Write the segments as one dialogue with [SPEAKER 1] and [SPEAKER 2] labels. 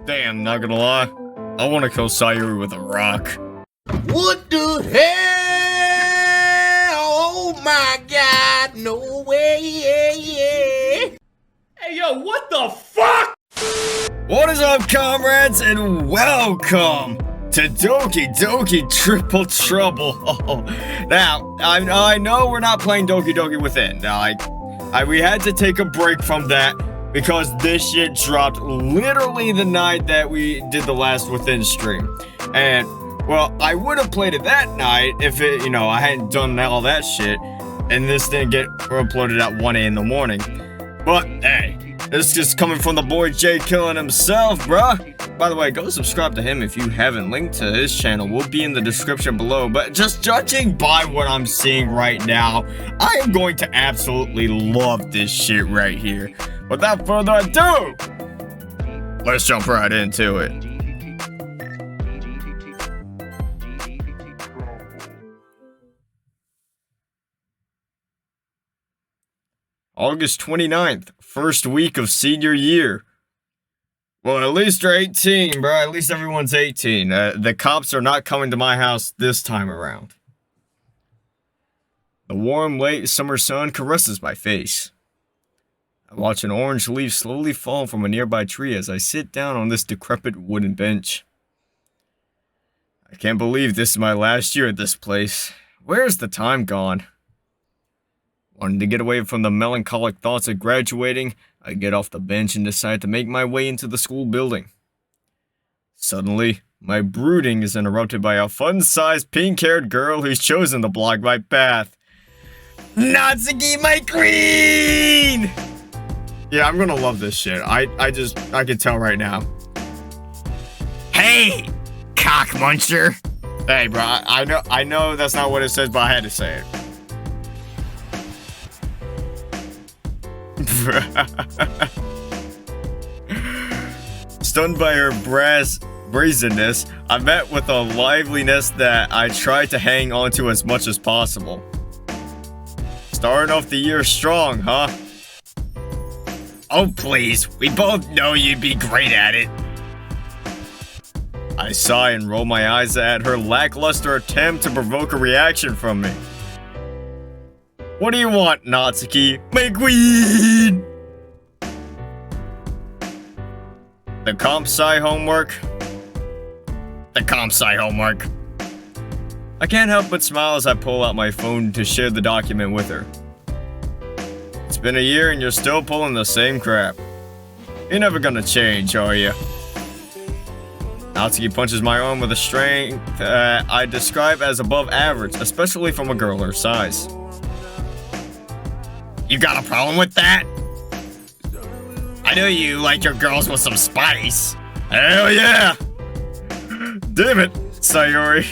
[SPEAKER 1] Damn, not gonna lie. I wanna kill Sayuri with a rock.
[SPEAKER 2] What the hell? Oh my god, no way.
[SPEAKER 3] Hey yo, what the fuck?
[SPEAKER 1] What is up, comrades, and welcome to Doki Doki Triple Trouble. Now, I know we're not playing Doki Doki Within. Now, we had to take a break from that because this shit dropped literally the night that we did the last Within stream. And, well, I would have played it that night if it, I hadn't done all that shit, and this didn't get uploaded at 1 a.m. in the morning. But, hey, this is coming from the boy JQilin himself, bruh. By the way, go subscribe to him if you haven't. Link to his channel will be in the description below. But just judging by what I'm seeing right now, I am going to absolutely love this shit right here. Without further ado, let's jump right into it. August 29th, first week of senior year. Well, at least they're 18, bro. At least everyone's 18. The cops are not coming to my house this time around. The warm, late summer sun caresses my face. I watch an orange leaf slowly fall from a nearby tree as I sit down on this decrepit wooden bench. I can't believe this is my last year at this place. Where's the time gone? Wanting to get away from the melancholic thoughts of graduating, I get off the bench and decide to make my way into the school building. Suddenly, my brooding is interrupted by a fun-sized pink-haired girl who's chosen to block my path. Natsuki, my queen! Yeah, I'm gonna love this shit. I can tell right now. Hey, cock muncher. Hey, bro, I know that's not what it says, but I had to say it. Stunned by her brazenness, I met with a liveliness that I tried to hang on to as much as possible. Starting off the year strong, huh? Oh please, we both know you'd be great at it. I sigh and roll my eyes at her lackluster attempt to provoke a reaction from me. What do you want, Natsuki, my queen? The comp sci homework? The comp sci homework. I can't help but smile as I pull out my phone to share the document with her. It's been a year and you're still pulling the same crap. You're never gonna change, are you? Natsuki punches my arm with a strength I describe as above average, especially from a girl her size. You got a problem with that? I know you like your girls with some spice. Hell yeah! Damn it, Sayuri.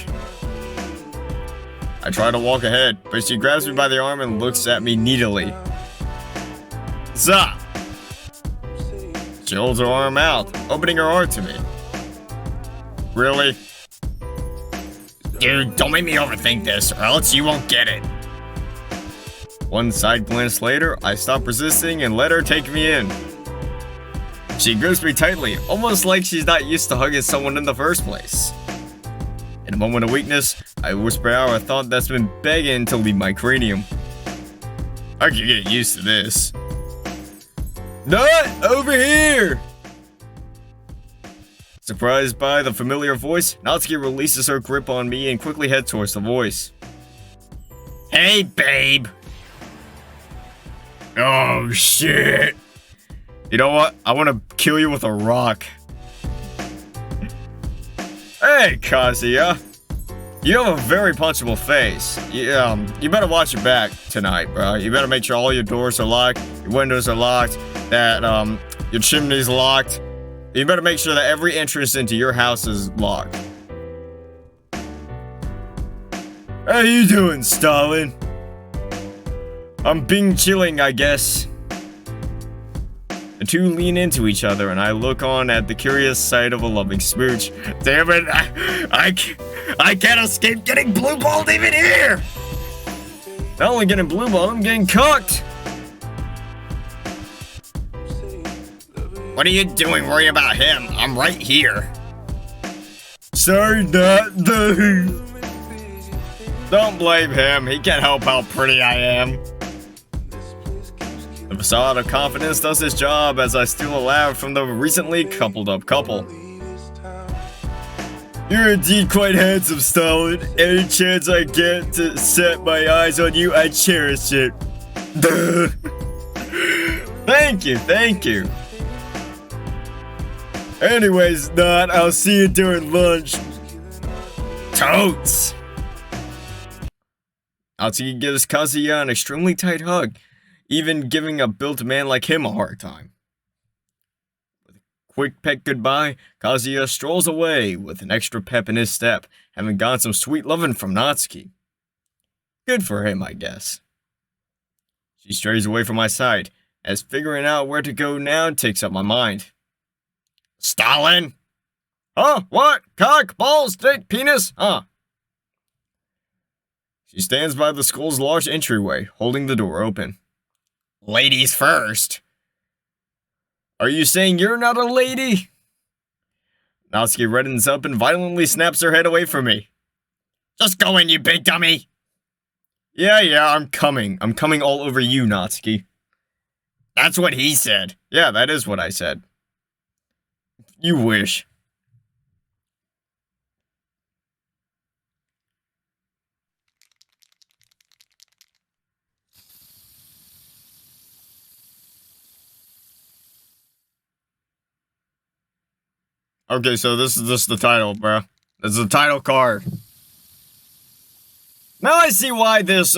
[SPEAKER 1] I try to walk ahead, but she grabs me by the arm and looks at me needily. Zah! She holds her arm out, opening her heart to me. Really? Dude, don't make me overthink this, or else you won't get it. One side glance later, I stop resisting and let her take me in. She grips me tightly, almost like she's not used to hugging someone in the first place. In a moment of weakness, I whisper out a thought that's been begging to leave my cranium. I can get used to this. Not over here! Surprised by the familiar voice, Natsuki releases her grip on me and quickly heads towards the voice. Hey, babe! Oh, shit. You know what? I want to kill you with a rock. Hey, Kazuya. You have a very punchable face. You better watch your back tonight, bro. You better make sure all your doors are locked, your windows are locked, that your chimney's locked. You better make sure that every entrance into your house is locked. How you doing, Stalin? I'm being chilling, I guess. The two lean into each other, and I look on at the curious sight of a loving smooch. Damn it, I can't escape getting blue-balled even here! Not only getting blue-balled, I'm getting cooked! What are you doing worrying about him? I'm right here. Sorry, not the... Don't blame him. He can't help how pretty I am. The facade of confidence does its job as I steal a laugh from the recently coupled up couple. You're indeed quite handsome, Stalin. Any chance I get to set my eyes on you, I cherish it. Thank you, thank you. Anyways, Not, I'll see you during lunch. Totes! Natsuki gives Kazuya an extremely tight hug, even giving a built man like him a hard time. With a quick peck goodbye, Kazuya strolls away with an extra pep in his step, having gotten some sweet lovin' from Natsuki. Good for him, I guess. She strays away from my side, as figuring out where to go now takes up my mind. Stalin? Huh? What? Cock, balls, dick, penis? Huh? She stands by the school's large entryway, holding the door open. Ladies first. Are you saying you're not a lady? Natsuki reddens up and violently snaps her head away from me. Just go in, you big dummy. Yeah, I'm coming. I'm coming all over you, Natsuki. That's what he said. Yeah, that is what I said. You wish. Okay, so this is just the title, bro. This is the title card. Now I see why this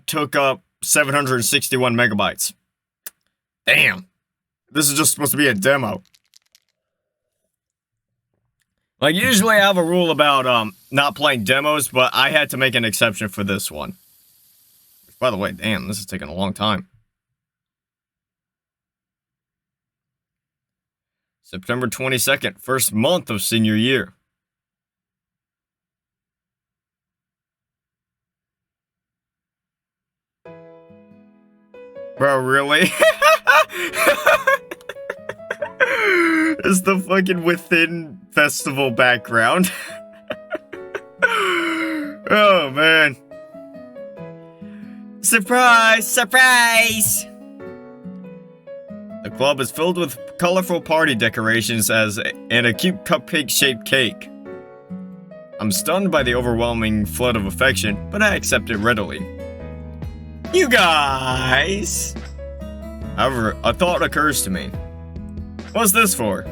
[SPEAKER 1] took up 761 megabytes. Damn. This is just supposed to be a demo. Like, usually I have a rule about not playing demos, but I had to make an exception for this one. By the way, damn, this is taking a long time. September 22nd, first month of senior year. Bro, really? It's the fucking Within festival background. Oh, man. Surprise! Surprise! The club is filled with colorful party decorations and a cute cupcake-shaped cake. I'm stunned by the overwhelming flood of affection, but I accept it readily. You guys! However, a thought occurs to me. What's this for?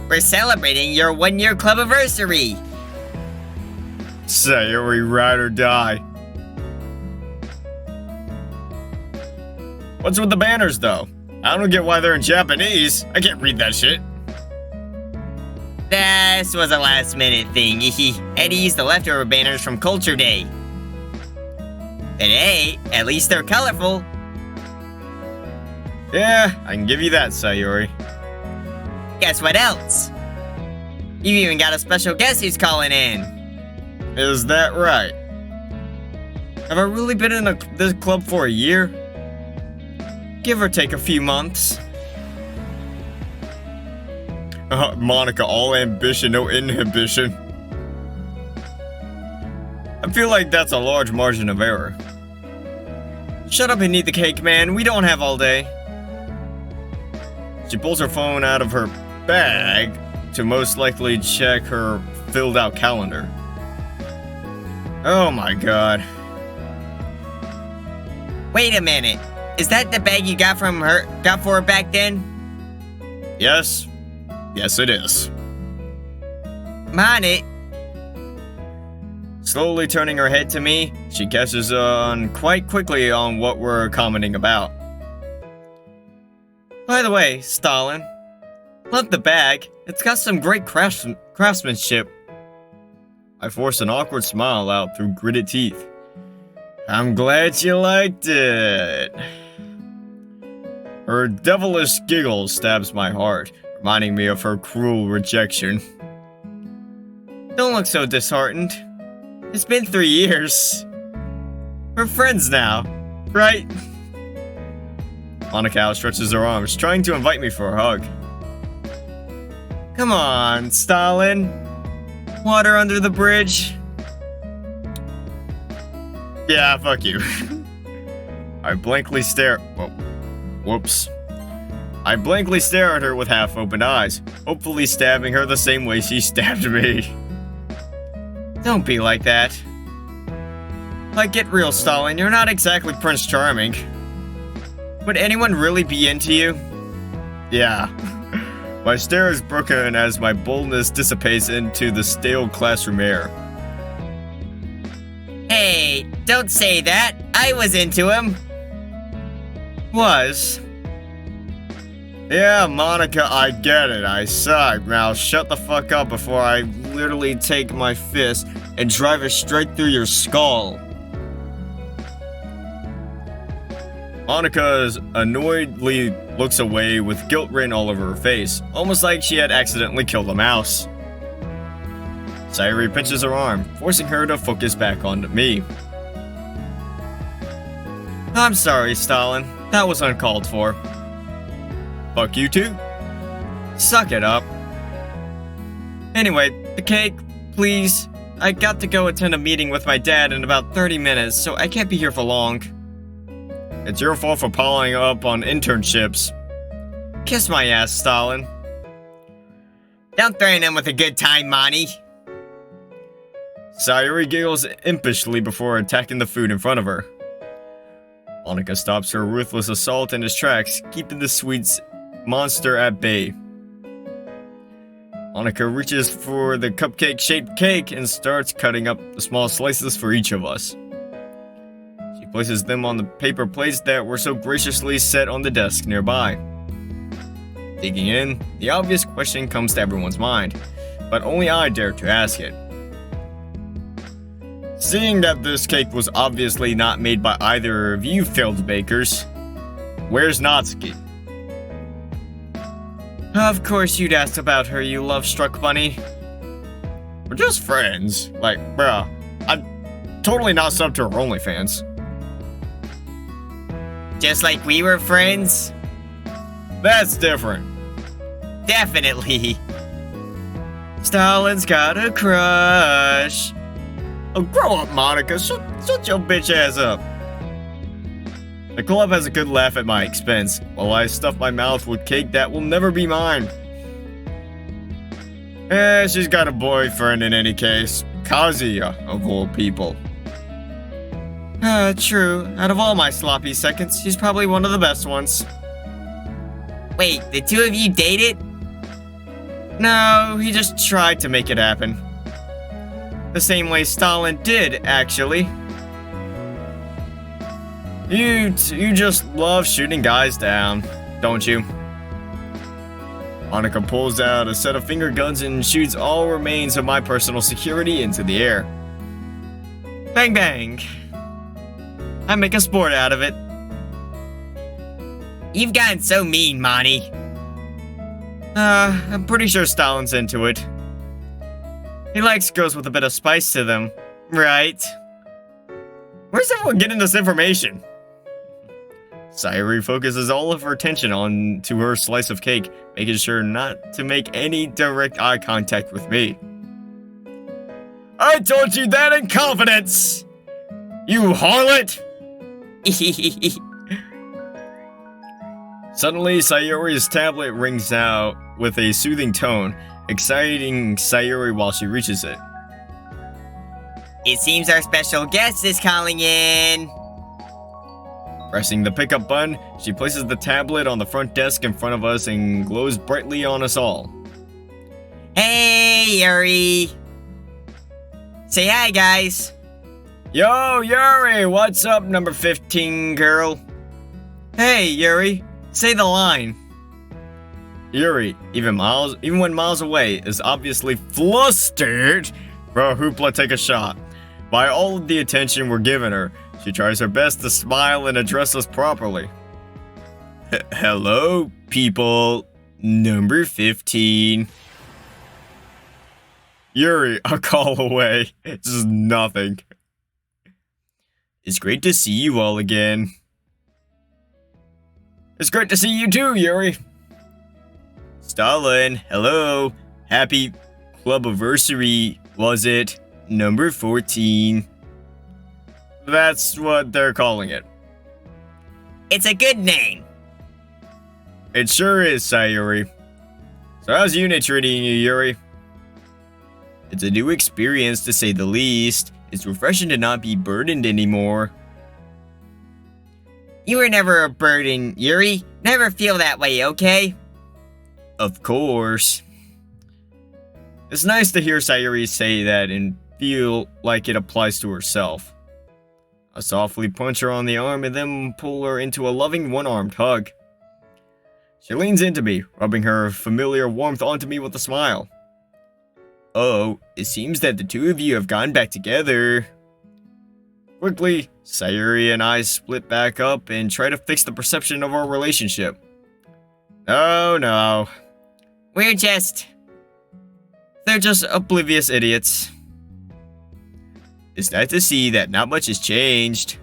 [SPEAKER 1] We're celebrating your 1-year club anniversary! Sayori, ride or die. What's with the banners, though? I don't get why they're in Japanese. I can't read that shit. This was a last-minute thing. Eddie used the leftover banners from Culture Day. But hey, at least they're colorful. Yeah, I can give you that, Sayori. Guess what else? You've even got a special guest who's calling in. Is that right? Have I really been in this club for a year? Give or take a few months. Monica, all ambition, no inhibition. I feel like that's a large margin of error. Shut up and eat the cake, man. We don't have all day. She pulls her phone out of her bag to most likely check her filled out calendar. Oh my god. Wait a minute. Is that the bag you got for her back then? Yes. Yes, it is. Mind it. Slowly turning her head to me, she catches on quite quickly on what we're commenting about. By the way, Stalin, love the bag. It's got some great craftsmanship. I forced an awkward smile out through gritted teeth. I'm glad you liked it. Her devilish giggle stabs my heart, reminding me of her cruel rejection. Don't look so disheartened. It's been 3 years. We're friends now, right? Monica outstretches her arms, trying to invite me for a hug. Come on, Stalin. Water under the bridge. Yeah, fuck you. I blankly stare. Whoops. I blankly stare at her with half-open eyes, hopefully stabbing her the same way she stabbed me. Don't be like that. Like, get real, Stalin. You're not exactly Prince Charming. Would anyone really be into you? Yeah. My stare is broken as my boldness dissipates into the stale classroom air.
[SPEAKER 4] Hey, don't say that. I was into him.
[SPEAKER 1] Was? Yeah, Monica, I get it. I suck. Now shut the fuck up before I literally take my fist and drive it straight through your skull. Monica annoyedly looks away with guilt written all over her face, almost like she had accidentally killed a mouse. Sayuri pinches her arm, forcing her to focus back onto me. I'm sorry, Stalin. That was uncalled for. Fuck you too. Suck it up. Anyway, the cake, please. I got to go attend a meeting with my dad in about 30 minutes, so I can't be here for long. It's your fault for following up on internships. Kiss my ass, Stalin.
[SPEAKER 4] Don't threaten him with a good time, Monty.
[SPEAKER 1] Sayuri giggles impishly before attacking the food in front of her. Monica stops her ruthless assault in his tracks, keeping the sweet monster at bay. Monica reaches for the cupcake-shaped cake and starts cutting up the small slices for each of us. She places them on the paper plates that were so graciously set on the desk nearby. Digging in, the obvious question comes to everyone's mind, but only I dare to ask it. Seeing that this cake was obviously not made by either of you failed bakers, where's Natsuki? Of course you'd ask about her, you love-struck bunny. We're just friends. Like, bruh, I'm totally not subbed to her OnlyFans.
[SPEAKER 4] Just like we were friends?
[SPEAKER 1] That's different.
[SPEAKER 4] Definitely.
[SPEAKER 1] Stalin's got a crush. Oh, grow up, Monica. Shut your bitch ass up. The club has a good laugh at my expense, while I stuff my mouth with cake that will never be mine. She's got a boyfriend in any case. Kazuya, of all people. True. Out of all my sloppy seconds, he's probably one of the best ones.
[SPEAKER 4] Wait, the two of you dated?
[SPEAKER 1] No, he just tried to make it happen. The same way Stalin did, actually. You just love shooting guys down, don't you? Monica pulls out a set of finger guns and shoots all remains of my personal security into the air. Bang bang. I make a sport out of it.
[SPEAKER 4] You've gotten so mean, Monty.
[SPEAKER 1] I'm pretty sure Stalin's into it. He likes girls with a bit of spice to them, right? Where's everyone getting this information? Sayuri focuses all of her attention onto her slice of cake, making sure not to make any direct eye contact with me. I told you that in confidence! You harlot! Suddenly, Sayuri's tablet rings out with a soothing tone, exciting Sayuri while she reaches it.
[SPEAKER 4] It seems our special guest is calling in.
[SPEAKER 1] Pressing the pickup button, she places the tablet on the front desk in front of us and glows brightly on us all.
[SPEAKER 4] Hey, Yuri. Say hi, guys.
[SPEAKER 1] Yo, Yuri, what's up, number 15 girl? Hey, Yuri, say the line. Yuri, even when miles away, is obviously flustered. Bro, Hoopla, take a shot. By all of the attention we're giving her, she tries her best to smile and address us properly. Hello, people. Number 15. Yuri, a call away. Just nothing. It's great to see you all again. It's great to see you too, Yuri. Stalin, hello. Happy clubiversary, was it? Number 14. That's what they're calling it.
[SPEAKER 4] It's a good name.
[SPEAKER 1] It sure is, Sayuri. So how's unit treating you, Yuri? It's a new experience, to say the least. It's refreshing to not be burdened anymore.
[SPEAKER 4] You were never a burden, Yuri. Never feel that way, okay?
[SPEAKER 1] Of course. It's nice to hear Sayuri say that and feel like it applies to herself. I softly punch her on the arm and then pull her into a loving one-armed hug. She leans into me, rubbing her familiar warmth onto me with a smile. Oh, it seems that the two of you have gotten back together. Quickly, Sayuri and I split back up and try to fix the perception of our relationship. Oh no.
[SPEAKER 4] They're just
[SPEAKER 1] oblivious idiots. It's nice to see that not much has changed.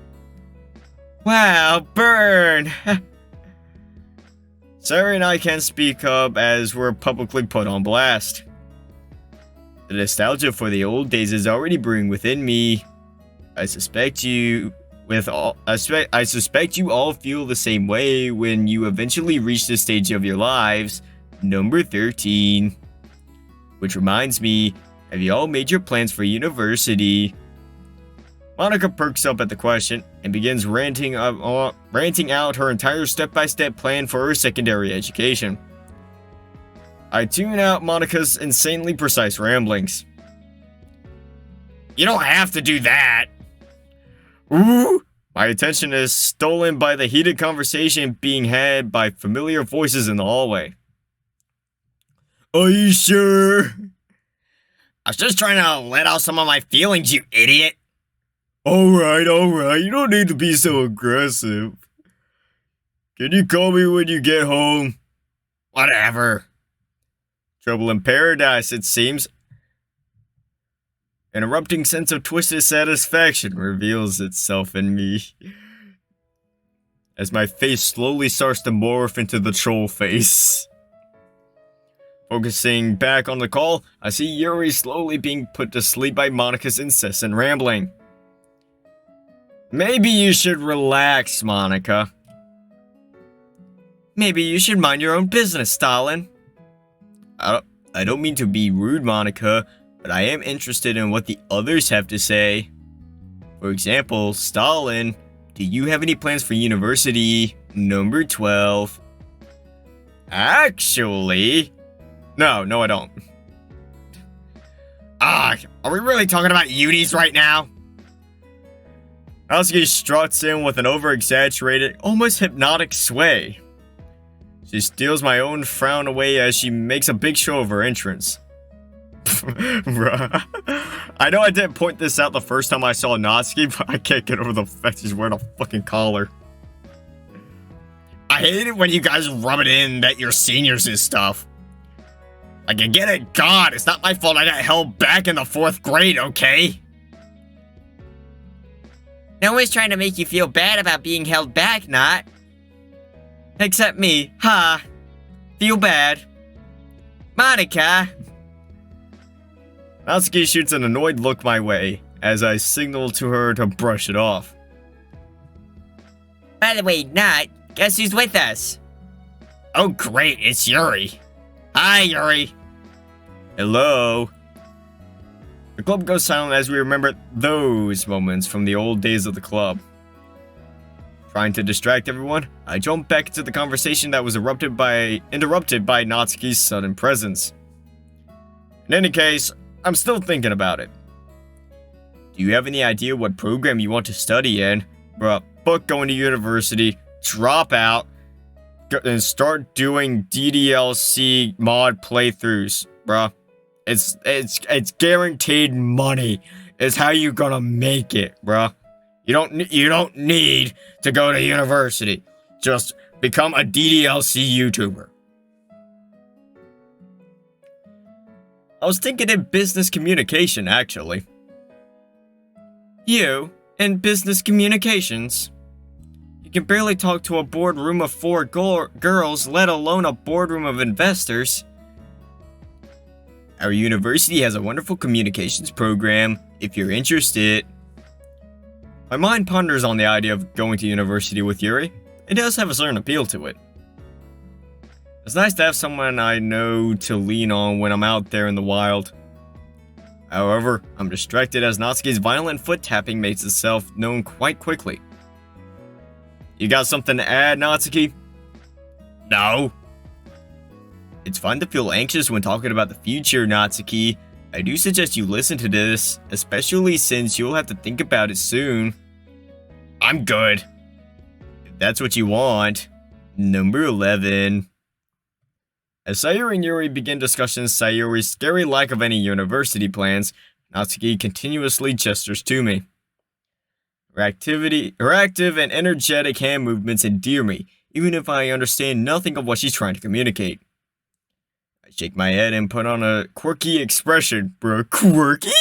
[SPEAKER 1] Wow, burn! Sayuri and I can't speak up as we're publicly put on blast. The nostalgia for the old days is already brewing within me. I suspect you all feel the same way when you eventually reach this stage of your lives, number 13. Which reminds me, have you all made your plans for university? Monica perks up at the question and begins ranting out her entire step-by-step plan for her secondary education. I tune out Monica's insanely precise ramblings. You don't have to do that. Ooh! My attention is stolen by the heated conversation being had by familiar voices in the hallway. Are you sure? I was just trying to let out some of my feelings, you idiot. Alright, you don't need to be so aggressive. Can you call me when you get home? Whatever. Trouble in paradise, it seems. An erupting sense of twisted satisfaction reveals itself in me, as my face slowly starts to morph into the troll face. Focusing back on the call, I see Yuri slowly being put to sleep by Monica's incessant rambling. Maybe you should relax, Monica. Maybe you should mind your own business, Stalin. I don't mean to be rude, Monica, but I am interested in what the others have to say. For example, Stalin, do you have any plans for university? Number 12. Actually... No, I don't. Are we really talking about unis right now? Natsuki struts in with an over-exaggerated, almost hypnotic sway. She steals my own frown away as she makes a big show of her entrance. Bruh. I know I didn't point this out the first time I saw Natsuki, but I can't get over the fact she's wearing a fucking collar. I hate it when you guys rub it in that you're seniors and stuff. Like, I get it, God, it's not my fault I got held back in the 4th grade, okay?
[SPEAKER 4] no one's trying to make you feel bad about being held back, not. Except me, ha. Feel bad. Monica.
[SPEAKER 1] Natsuki shoots an annoyed look my way, as I signal to her to brush it off.
[SPEAKER 4] By the way, Nat, guess who's with us?
[SPEAKER 1] Oh great, it's Yuri. Hi, Yuri. Hello. The club goes silent as we remember those moments from the old days of the club. Trying to distract everyone, I jump back into the conversation that was interrupted by Natsuki's sudden presence. In any case, I'm still thinking about it. Do you have any idea what program you want to study in? Bruh, fuck going to university, drop out, and start doing DDLC mod playthroughs, bruh. It's guaranteed money. It's how you gonna make it, bruh. You don't need to go to university. Just become a DDLC YouTuber. I was thinking in business communication, actually. You in business communications?
[SPEAKER 4] You can barely talk to a boardroom of 4 girls, let alone a boardroom of investors. Our university has a wonderful communications program, if you're interested. My mind ponders on the idea of going to university with Yuri. It does have a certain appeal to it. It's nice to have someone I know to lean on when I'm out there in the wild. However, I'm distracted as Natsuki's violent foot tapping makes itself known quite quickly. You got something to add, Natsuki? No. It's fun to feel anxious when talking about the future, Natsuki. I do suggest you listen to this, especially since you'll have to think about it soon. I'm good. If that's what you want. Number 11. As Sayuri and Yuri begin discussions Sayuri's scary lack of any university plans, Natsuki continuously gestures to me. Her active and energetic hand movements endear me, even if I understand nothing of what she's trying to communicate. I shake my head and put on a quirky expression. Bro, quirky?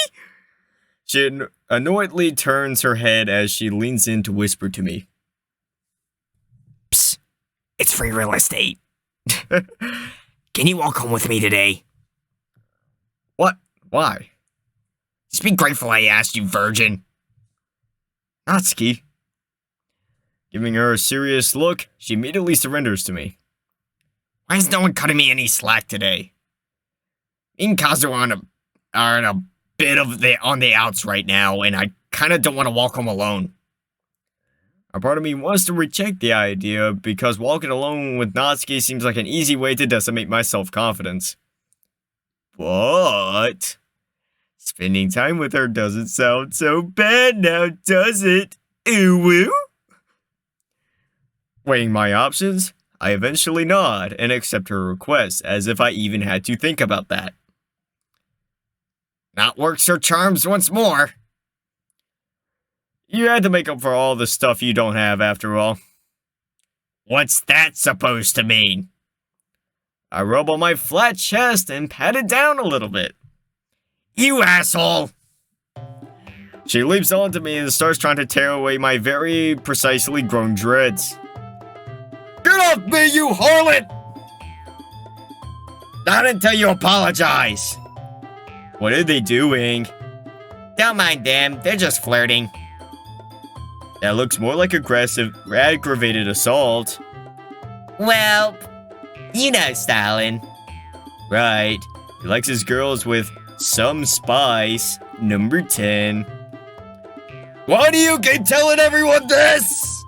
[SPEAKER 4] She annoyedly turns her head as she leans in to whisper to me.
[SPEAKER 5] Psst, it's free real estate. Can you walk home with me today?
[SPEAKER 4] What? Why?
[SPEAKER 5] Just be grateful I asked you, virgin.
[SPEAKER 4] Natsuki. Giving her a serious look, she immediately surrenders to me.
[SPEAKER 5] Why is no one cutting me any slack today? Me and Kazu are in a bit of on the outs right now, and I kinda don't want to walk home alone.
[SPEAKER 4] A part of me wants to reject the idea because walking alone with Natsuki seems like an easy way to decimate my self-confidence. But spending time with her doesn't sound so bad now, does it? Ooh woo? Weighing my options, I eventually nod and accept her request, as if I even had to think about that.
[SPEAKER 5] Not works her charms once more.
[SPEAKER 4] You had to make up for all the stuff you don't have, after all.
[SPEAKER 5] What's that supposed to mean?
[SPEAKER 4] I rub on my flat chest and pat it down a little bit.
[SPEAKER 5] You asshole!
[SPEAKER 4] She leaps onto me and starts trying to tear away my very precisely grown dreads.
[SPEAKER 5] Get off me, you harlot! Not until you apologize.
[SPEAKER 4] What are they doing?
[SPEAKER 5] Don't mind them, they're just flirting.
[SPEAKER 4] That looks more like aggravated assault.
[SPEAKER 5] Well, you know Stalin.
[SPEAKER 4] Right. He likes his girls with some spice. Number 10.
[SPEAKER 5] Why do you keep telling everyone this?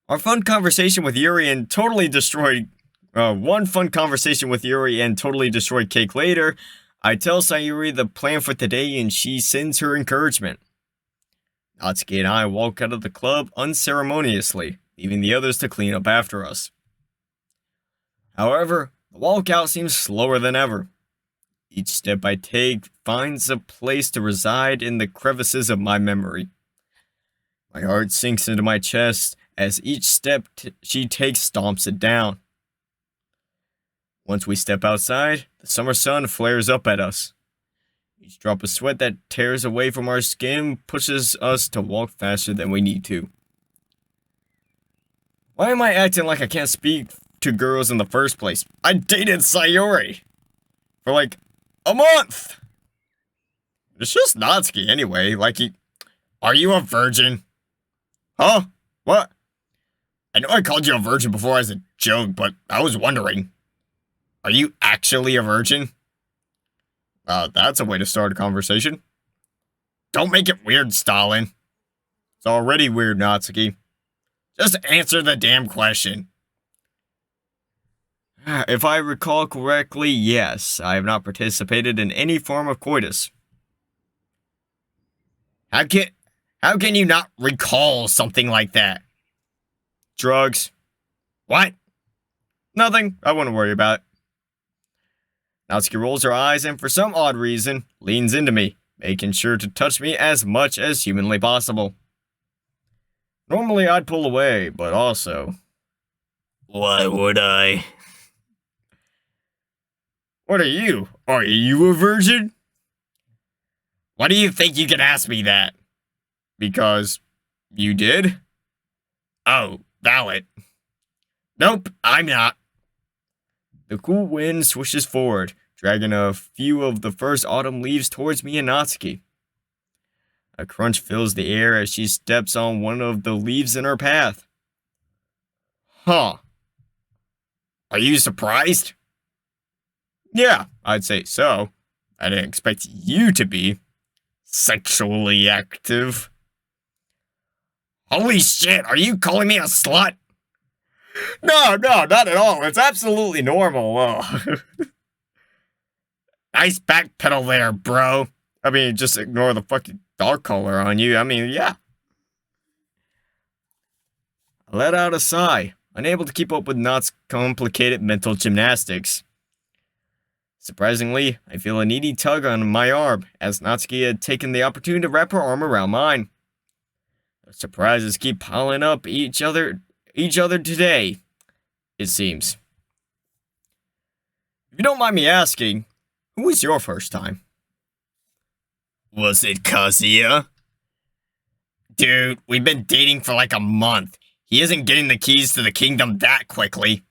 [SPEAKER 4] Our fun conversation with Yuri and totally destroyed... one fun conversation with Yuri and totally destroyed cake later, I tell Sayuri the plan for today and she sends her encouragement. Natsuki and I walk out of the club unceremoniously, leaving the others to clean up after us. However, the walkout seems slower than ever. Each step I take finds a place to reside in the crevices of my memory. My heart sinks into my chest as each step she takes stomps it down. Once we step outside, the summer sun flares up at us. Each drop of sweat that tears away from our skin pushes us to walk faster than we need to. Why am I acting like I can't speak to girls in the first place? I dated Sayuri for like a month. It's just Natsuki anyway, Are you a virgin? Huh? What? I know I called you a virgin before as a joke, but I was wondering. Are you actually a virgin? That's a way to start a conversation. Don't make it weird, Stalin. It's already weird, Natsuki. Just answer the damn question. If I recall correctly, yes, I have not participated in any form of coitus. How can you not recall something like that? Drugs. What? Nothing. I wouldn't worry about it. Natsuki rolls her eyes and for some odd reason, leans into me, making sure to touch me as much as humanly possible. Normally I'd pull away, but also... Why would I? What are you? Are you a virgin?
[SPEAKER 5] Why do you think you can ask me that?
[SPEAKER 4] Because you did?
[SPEAKER 5] Oh, valid. Nope, I'm not.
[SPEAKER 4] The cool wind swishes forward, dragging a few of the first autumn leaves towards me and Natsuki. A crunch fills the air as she steps on one of the leaves in her path.
[SPEAKER 5] Huh. Are you surprised?
[SPEAKER 4] Yeah, I'd say so. I didn't expect you to be
[SPEAKER 5] Sexually active. Holy shit, are you calling me a slut?
[SPEAKER 4] No, not at all. It's absolutely normal.
[SPEAKER 5] Nice backpedal there, bro.
[SPEAKER 4] I mean, just ignore the fucking dog collar on you. I mean, yeah. I let out a sigh, unable to keep up with Nat's complicated mental gymnastics. Surprisingly, I feel a needy tug on my arm, as Natsuki had taken the opportunity to wrap her arm around mine. The surprises keep piling up each other today, it seems. If you don't mind me asking, who was your first time?
[SPEAKER 5] Was it Kazuya? Dude, we've been dating for like a month. He isn't getting the keys to the kingdom that quickly.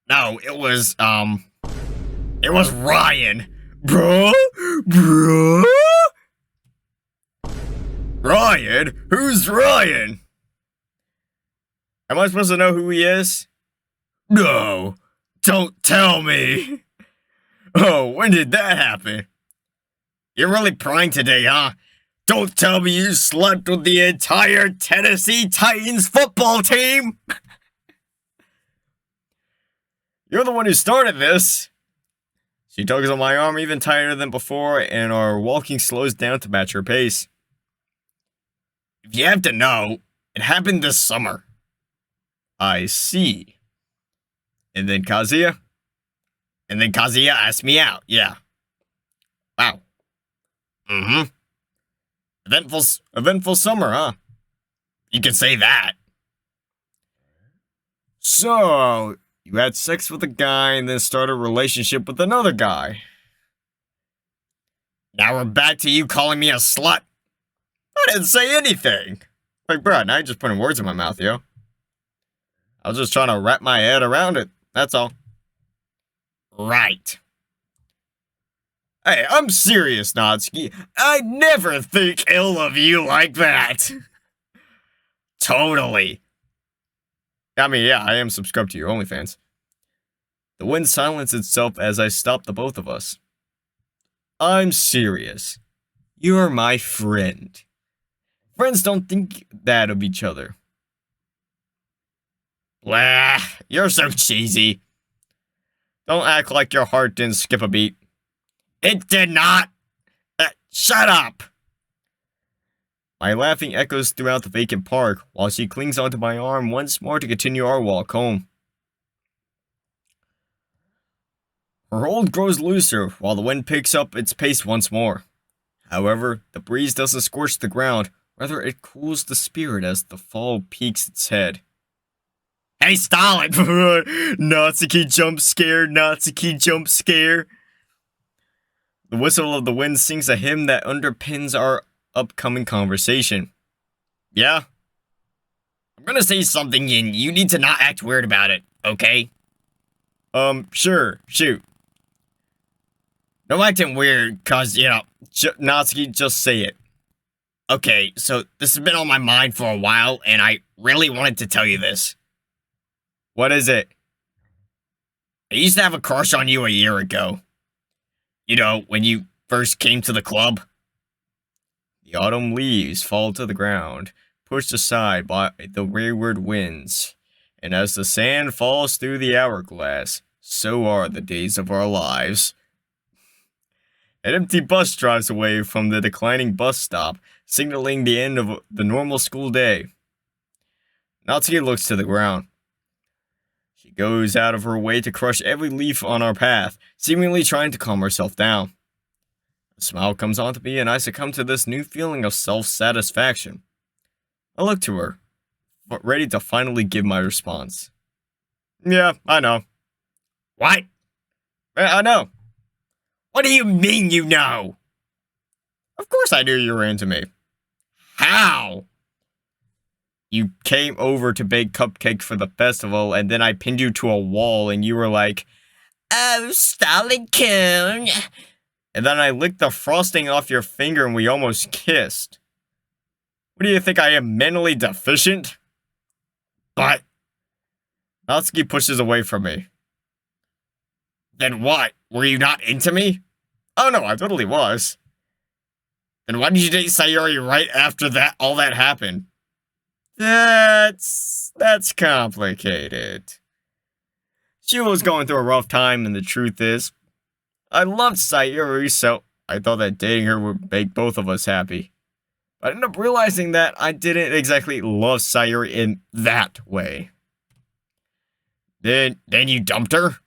[SPEAKER 5] No, it was Ryan.
[SPEAKER 4] Bro? Ryan? Who's Ryan? Am I supposed to know who he is?
[SPEAKER 5] No, don't tell me.
[SPEAKER 4] Oh, when did that happen?
[SPEAKER 5] You're really prying today, huh? Don't tell me you slept with the entire Tennessee Titans football team!
[SPEAKER 4] You're the one who started this. She tugs on my arm even tighter than before, and our walking slows down to match her pace.
[SPEAKER 5] If you have to know, it happened this summer.
[SPEAKER 4] I see. And then Kazuya?
[SPEAKER 5] And then Kazuya asked me out, yeah. Wow. Mm-hmm.
[SPEAKER 4] Eventful summer, huh?
[SPEAKER 5] You can say that.
[SPEAKER 4] So, you had sex with a guy and then started a relationship with another guy.
[SPEAKER 5] Now we're back to you calling me a slut.
[SPEAKER 4] I didn't say anything. Like, bro, now you're just putting words in my mouth, yo. I was just trying to wrap my head around it. That's all.
[SPEAKER 5] Right.
[SPEAKER 4] Hey, I'm serious, Natsuki. I never think ill of you like that.
[SPEAKER 5] Totally.
[SPEAKER 4] I mean, yeah, I am subscribed to your OnlyFans. The wind silenced itself as I stopped the both of us. I'm serious. You're my friend. Friends don't think that of each other.
[SPEAKER 5] Blah, you're so cheesy.
[SPEAKER 4] Don't act like your heart didn't skip a beat.
[SPEAKER 5] It did not. Shut up.
[SPEAKER 4] My laughing echoes throughout the vacant park while she clings onto my arm once more to continue our walk home. Her hold grows looser while the wind picks up its pace once more. However, the breeze doesn't scorch the ground, rather it cools the spirit as the fall peaks its head.
[SPEAKER 5] Hey, stall it!
[SPEAKER 4] Natsuki jump scare, Natsuki jump scare. The whistle of the wind sings a hymn that underpins our upcoming conversation.
[SPEAKER 5] Yeah? I'm gonna say something and you need to not act weird about it, okay?
[SPEAKER 4] Sure, shoot.
[SPEAKER 5] No acting weird, cause, you know...
[SPEAKER 4] Natsuki, just say it.
[SPEAKER 5] Okay, so this has been on my mind for a while, and I really wanted to tell you this.
[SPEAKER 4] What is it?
[SPEAKER 5] I used to have a crush on you a year ago. You know, when you first came to the club.
[SPEAKER 4] The autumn leaves fall to the ground, pushed aside by the wayward winds. And as the sand falls through the hourglass, so are the days of our lives. An empty bus drives away from the declining bus stop, signaling the end of the normal school day. Natsuki looks to the ground. She goes out of her way to crush every leaf on our path, seemingly trying to calm herself down. A smile comes onto me and I succumb to this new feeling of self-satisfaction. I look to her, ready to finally give my response. Yeah, I know.
[SPEAKER 5] What?
[SPEAKER 4] I know.
[SPEAKER 5] What do you mean you know?
[SPEAKER 4] Of course I knew you were into me. How? You came over to bake cupcakes for the festival, and then I pinned you to a wall, and you were like, "Oh, Stalin cone." And then I licked the frosting off your finger, and we almost kissed. What do you think, I am mentally deficient? But Natsuki pushes away from me. Then what? Were you not into me? Oh no, I totally was. Then why did you date Sayori right after that all that happened? That's complicated. She was going through a rough time, and the truth is, I loved Sayori, so I thought that dating her would make both of us happy. I ended up realizing that I didn't exactly love Sayori in that way. Then you dumped her?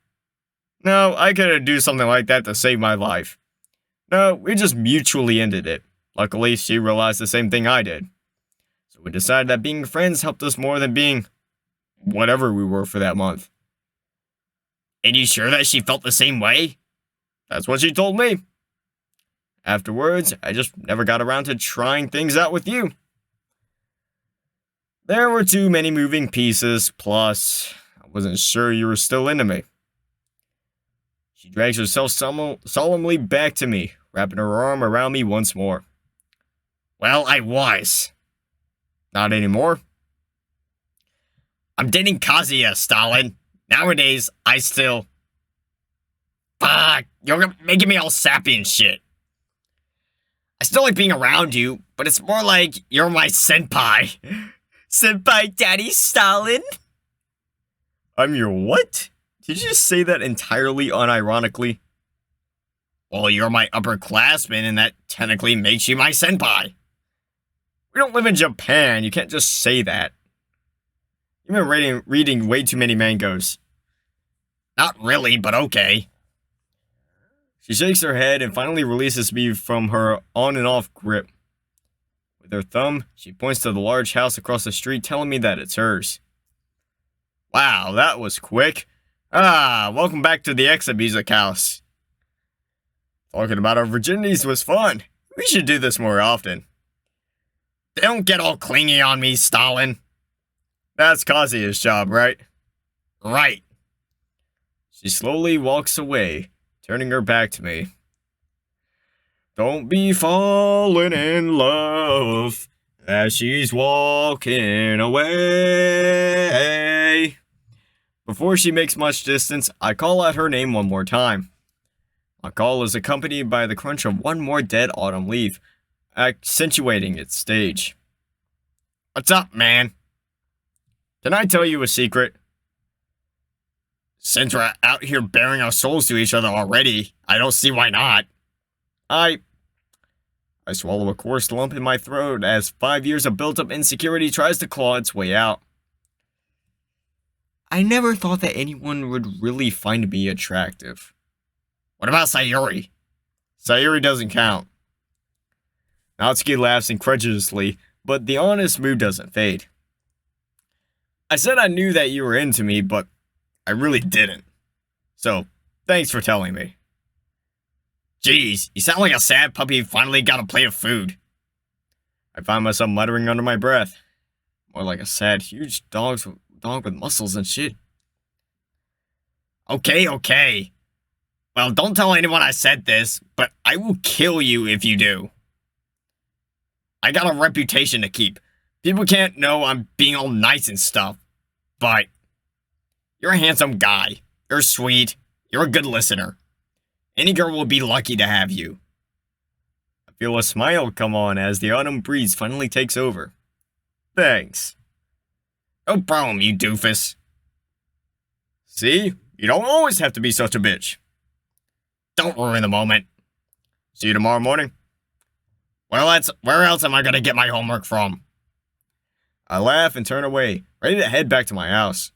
[SPEAKER 4] No, I couldn't do something like that to save my life. No, we just mutually ended it. Luckily, she realized the same thing I did. So we decided that being friends helped us more than being whatever we were for that month. And you sure that she felt the same way? That's what she told me. Afterwards, I just never got around to trying things out with you. There were too many moving pieces, plus I wasn't sure you were still into me. She drags herself solemnly back to me, wrapping her arm around me once more. Well, I was. Not anymore. I'm dating Kazuya, Stalin. Nowadays, I still... Fuck, you're making me all sappy and shit. I still like being around you, but it's more like you're my senpai. Senpai Daddy Stalin? I'm your what? Did you just say that entirely unironically? Well, you're my upperclassman, and that technically makes you my senpai. We don't live in Japan, you can't just say that. You've been reading way too many mangas. Not really, but okay. She shakes her head and finally releases me from her on and off grip. With her thumb, she points to the large house across the street, telling me that it's hers. Wow, that was quick. Welcome back to the Exit Music House. Talking about our virginities was fun. We should do this more often. Don't get all clingy on me, Stalin. That's Kazuya's job, right? Right. She slowly walks away, turning her back to me. Don't be falling in love as she's walking away. Before she makes much distance, I call out her name one more time. My call is accompanied by the crunch of one more dead autumn leaf, accentuating its stage. What's up, man? Can I tell you a secret? Since we're out here bearing our souls to each other already, I don't see why not. I swallow a coarse lump in my throat as 5 years of built-up insecurity tries to claw its way out. I never thought that anyone would really find me attractive. What about Sayori? Sayori doesn't count. Natsuki laughs incredulously, but the honest mood doesn't fade. I said I knew that you were into me, but I really didn't. So, thanks for telling me. Jeez, you sound like a sad puppy who finally got a plate of food. I find myself muttering under my breath. More like a sad, huge dog with muscles and shit. Okay. Well, don't tell anyone I said this, but I will kill you if you do. I got a reputation to keep. People can't know I'm being all nice and stuff, but you're a handsome guy. You're sweet. You're a good listener. Any girl will be lucky to have you. I feel a smile come on as the autumn breeze finally takes over. Thanks. No problem, you doofus. See? You don't always have to be such a bitch. Don't ruin the moment. See you tomorrow morning. Well, where else am I gonna get my homework from? I laugh and turn away, ready to head back to my house.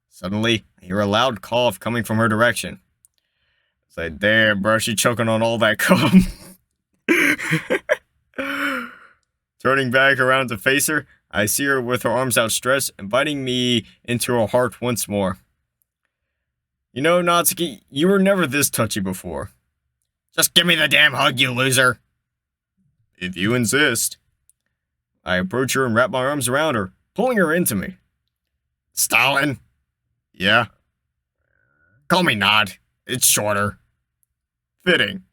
[SPEAKER 4] Suddenly, I hear a loud cough coming from her direction. It's like, damn, bro, she choking on all that cum. Turning back around to face her, I see her with her arms outstretched, inviting me into her heart once more. You know, Natsuki, you were never this touchy before. Just give me the damn hug, you loser. If you insist. I approach her and wrap my arms around her, pulling her into me.
[SPEAKER 5] Stalin?
[SPEAKER 4] Yeah?
[SPEAKER 5] Call me Nod. It's shorter.
[SPEAKER 4] Fitting.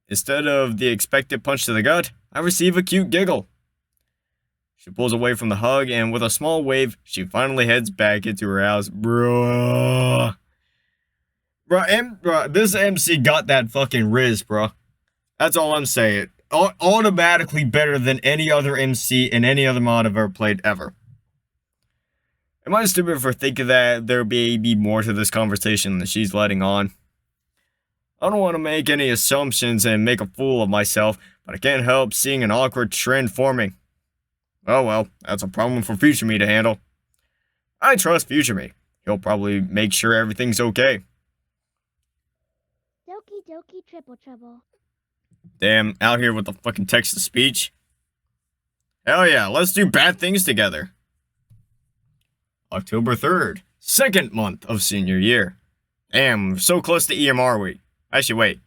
[SPEAKER 4] Instead of the expected punch to the gut, I receive a cute giggle. She pulls away from the hug, and with a small wave, she finally heads back into her house. Bruh. Bruh, this MC got that fucking riz, bruh. That's all I'm saying. Automatically better than any other MC in any other mod I've ever played ever. Am I stupid for thinking that there may be more to this conversation than she's letting on? I don't want to make any assumptions and make a fool of myself, but I can't help seeing an awkward trend forming. Oh well, that's a problem for future me to handle. I trust future me. He'll probably make sure everything's okay.
[SPEAKER 6] Doki doki triple trouble.
[SPEAKER 4] Damn, out here with the fucking text-to-speech. Hell yeah, let's do bad things together. October 3rd, second month of senior year. Damn, we're so close to EMR week. Actually, wait.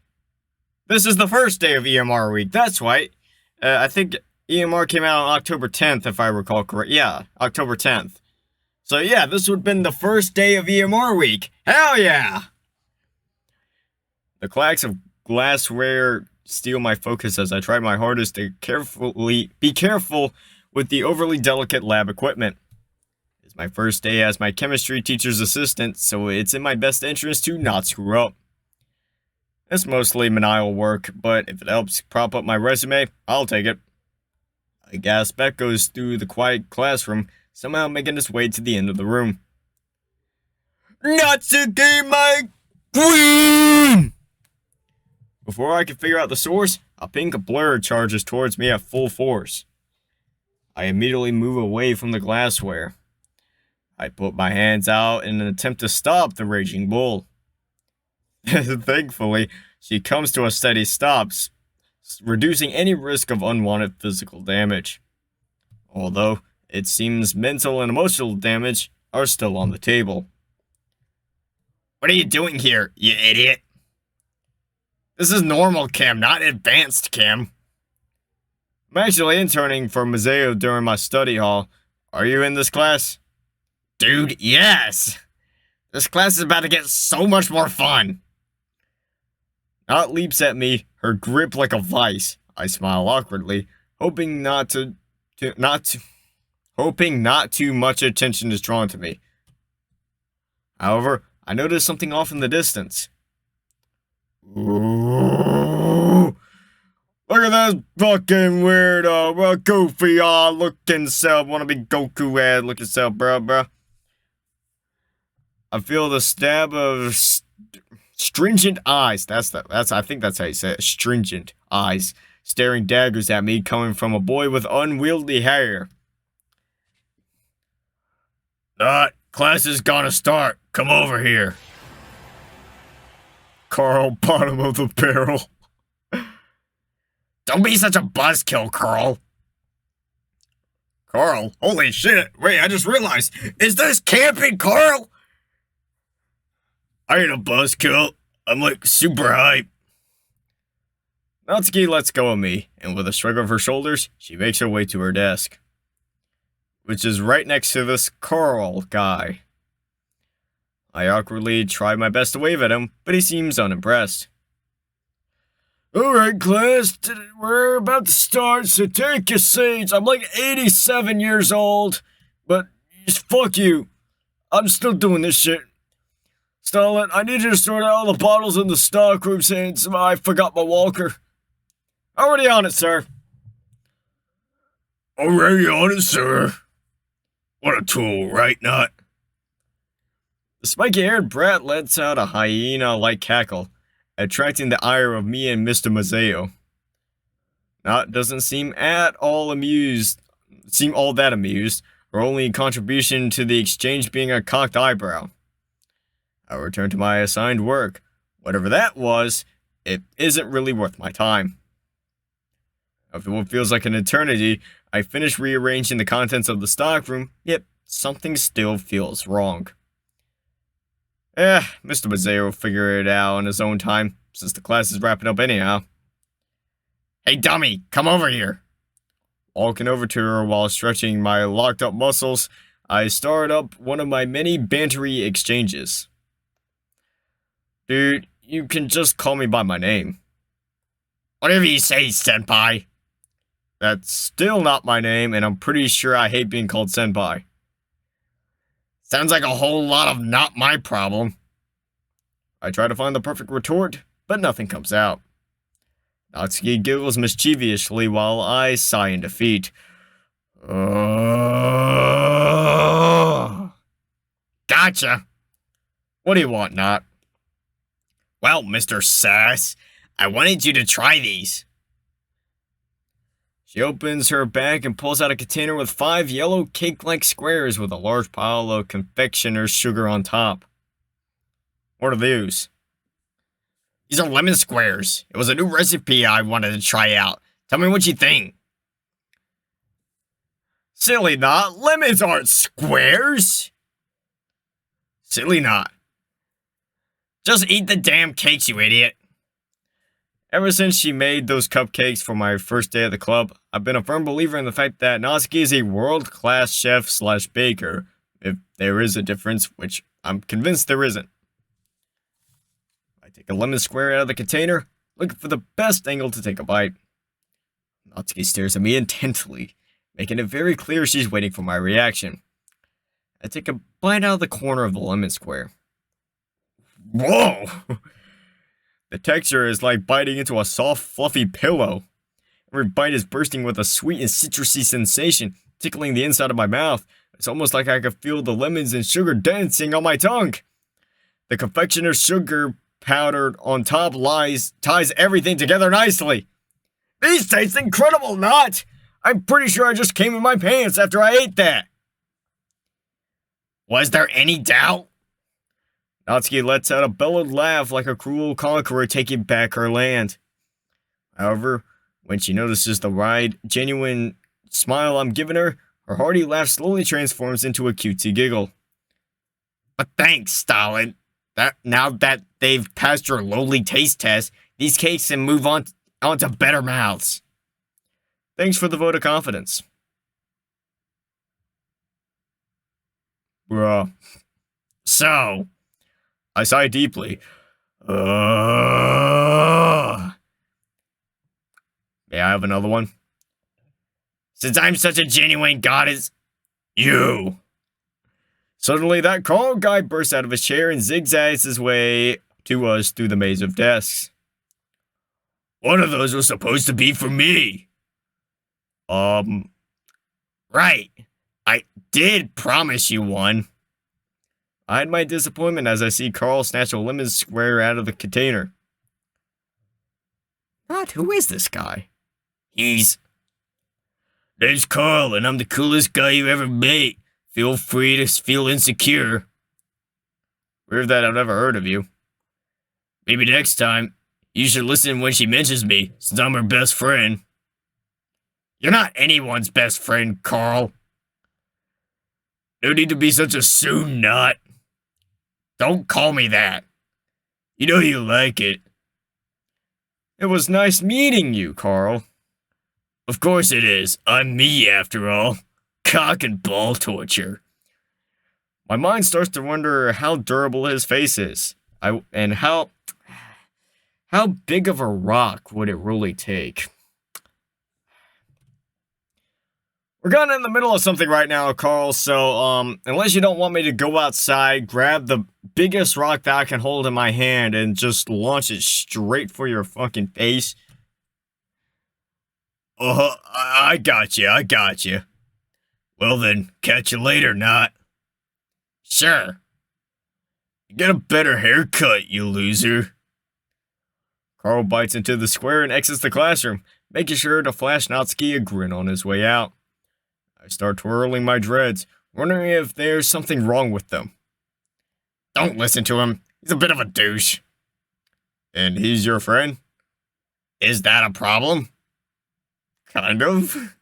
[SPEAKER 4] This is the first day of EMR week, that's right. I think EMR came out on October 10th, if I recall correct. Yeah, October 10th. So yeah, this would have been the first day of EMR week. Hell yeah! The clacks of glassware steal my focus as I try my hardest to be careful with the overly delicate lab equipment. It's my first day as my chemistry teacher's assistant, so it's in my best interest to not screw up. It's mostly menial work, but if it helps prop up my resume, I'll take it. A gas speck goes through the quiet classroom, somehow making its way to the end of the room. Natsuki, my queen! Before I can figure out the source, a pink blur charges towards me at full force. I immediately move away from the glassware. I put my hands out in an attempt to stop the raging bull. Thankfully, she comes to a steady stop, reducing any risk of unwanted physical damage. Although, it seems mental and emotional damage are still on the table.
[SPEAKER 5] What are you doing here, you idiot? This is normal chem, not advanced chem.
[SPEAKER 4] I'm actually interning for Museo during my study hall. Are you in this class?
[SPEAKER 5] Dude, yes! This class is about to get so much more fun.
[SPEAKER 4] Not leaps at me, her grip like a vice. I smile awkwardly, hoping not too much attention is drawn to me. However, I notice something off in the distance. Ooh, look at this fucking weirdo, goofy looking self, wanna be Goku head looking self, bruh. I feel the stab of stringent eyes. I think that's how you say it. Stringent eyes staring daggers at me, coming from a boy with unwieldy hair.
[SPEAKER 5] Class is gonna start. Come over here.
[SPEAKER 4] Carl, bottom of the barrel.
[SPEAKER 5] Don't be such a buzzkill, Carl.
[SPEAKER 4] Carl? Holy shit. Wait, I just realized. Is this camping, Carl? I ain't a buzzkill. I'm like super hype. Natsuki lets go of me, and with a shrug of her shoulders, she makes her way to her desk. Which is right next to this Carl guy. I awkwardly try my best to wave at him, but he seems unimpressed. Alright, class, we're about to start, so take your seats. I'm like 87 years old, but fuck you. I'm still doing this shit. Stalin, I need you to sort out all the bottles in the stockroom since I forgot my walker. Already on it, sir.
[SPEAKER 5] Already on it, sir. What a tool, right, Nut?
[SPEAKER 4] The spiky-haired brat lets out a hyena-like cackle, attracting the ire of me and Mr. Museo. Nut doesn't seem all that amused, her only contribution to the exchange being a cocked eyebrow. I return to my assigned work. Whatever that was, it isn't really worth my time. After what feels like an eternity, I finish rearranging the contents of the stockroom, yet something still feels wrong. Mr. Museo will figure it out in his own time, since the class is wrapping up anyhow.
[SPEAKER 5] Hey, dummy, come over here.
[SPEAKER 4] Walking over to her while stretching my locked up muscles, I start up one of my many bantery exchanges. Dude, you can just call me by my name.
[SPEAKER 5] Whatever you say, senpai.
[SPEAKER 4] That's still not my name, and I'm pretty sure I hate being called senpai.
[SPEAKER 5] Sounds like a whole lot of not my problem.
[SPEAKER 4] I try to find the perfect retort, but nothing comes out. Natsuki giggles mischievously while I sigh in defeat.
[SPEAKER 5] Gotcha.
[SPEAKER 4] What do you want, Nat?
[SPEAKER 5] Well, Mr. Sass, I wanted you to try these.
[SPEAKER 4] She opens her bag and pulls out a container with 5 yellow cake-like squares with a large pile of confectioner's sugar on top. What are these?
[SPEAKER 5] These are lemon squares. It was a new recipe I wanted to try out. Tell me what you think.
[SPEAKER 4] Silly Nat, lemons aren't squares!
[SPEAKER 5] Silly not. Just eat the damn cakes, you idiot.
[SPEAKER 4] Ever since she made those cupcakes for my first day at the club, I've been a firm believer in the fact that Natsuki is a world-class chef/baker, if there is a difference, which I'm convinced there isn't. I take a lemon square out of the container, looking for the best angle to take a bite. Natsuki stares at me intently, making it very clear she's waiting for my reaction. I take a bite out of the corner of the lemon square. Whoa! The texture is like biting into a soft, fluffy pillow. Every bite is bursting with a sweet and citrusy sensation, tickling the inside of my mouth. It's almost like I could feel the lemons and sugar dancing on my tongue. The confectioner's sugar powdered on top ties everything together nicely. These taste incredible, Nat! I'm pretty sure I just came in my pants after I ate that.
[SPEAKER 5] Was there any doubt?
[SPEAKER 4] Natsuki lets out a bellowed laugh like a cruel conqueror taking back her land. However, when she notices the genuine smile I'm giving her, her hearty laugh slowly transforms into a cutesy giggle.
[SPEAKER 5] But thanks, Stalin. Now that they've passed your lowly taste test, these cakes can move on to better mouths.
[SPEAKER 4] Thanks for the vote of confidence. Bruh.
[SPEAKER 5] So,
[SPEAKER 4] I sigh deeply. May I have another one?
[SPEAKER 5] Since I'm such a genuine goddess, you.
[SPEAKER 4] Suddenly, that Carl guy bursts out of his chair and zigzags his way to us through the maze of desks.
[SPEAKER 5] One of those was supposed to be for me. Right. I did promise you one.
[SPEAKER 4] I hide my disappointment as I see Carl snatch a lemon square out of the container.
[SPEAKER 5] What? Who is this guy? Name's Carl, and I'm the coolest guy you ever met. Feel free to feel insecure.
[SPEAKER 4] Weird that I've never heard of you.
[SPEAKER 5] Maybe next time, you should listen when she mentions me, since I'm her best friend. You're not anyone's best friend, Carl. No need to be such a soon nut. Don't call me that. You know you like it.
[SPEAKER 4] It was nice meeting you, Carl.
[SPEAKER 5] Of course it is. I'm me, after all. Cock and ball torture.
[SPEAKER 4] My mind starts to wonder how durable his face is. And how big of a rock would it really take? We're kind of in the middle of something right now, Carl, so, unless you don't want me to go outside, grab the biggest rock that I can hold in my hand and just launch it straight for your fucking face.
[SPEAKER 5] I got you. Well then, catch you later, Not. Sure. Get a better haircut, you loser.
[SPEAKER 4] Carl bites into the square and exits the classroom, making sure to flash Natsuki a grin on his way out. I start twirling my dreads, wondering if there's something wrong with them.
[SPEAKER 5] Don't listen to him. He's a bit of a douche.
[SPEAKER 4] And he's your friend?
[SPEAKER 5] Is that a problem?
[SPEAKER 4] Kind of.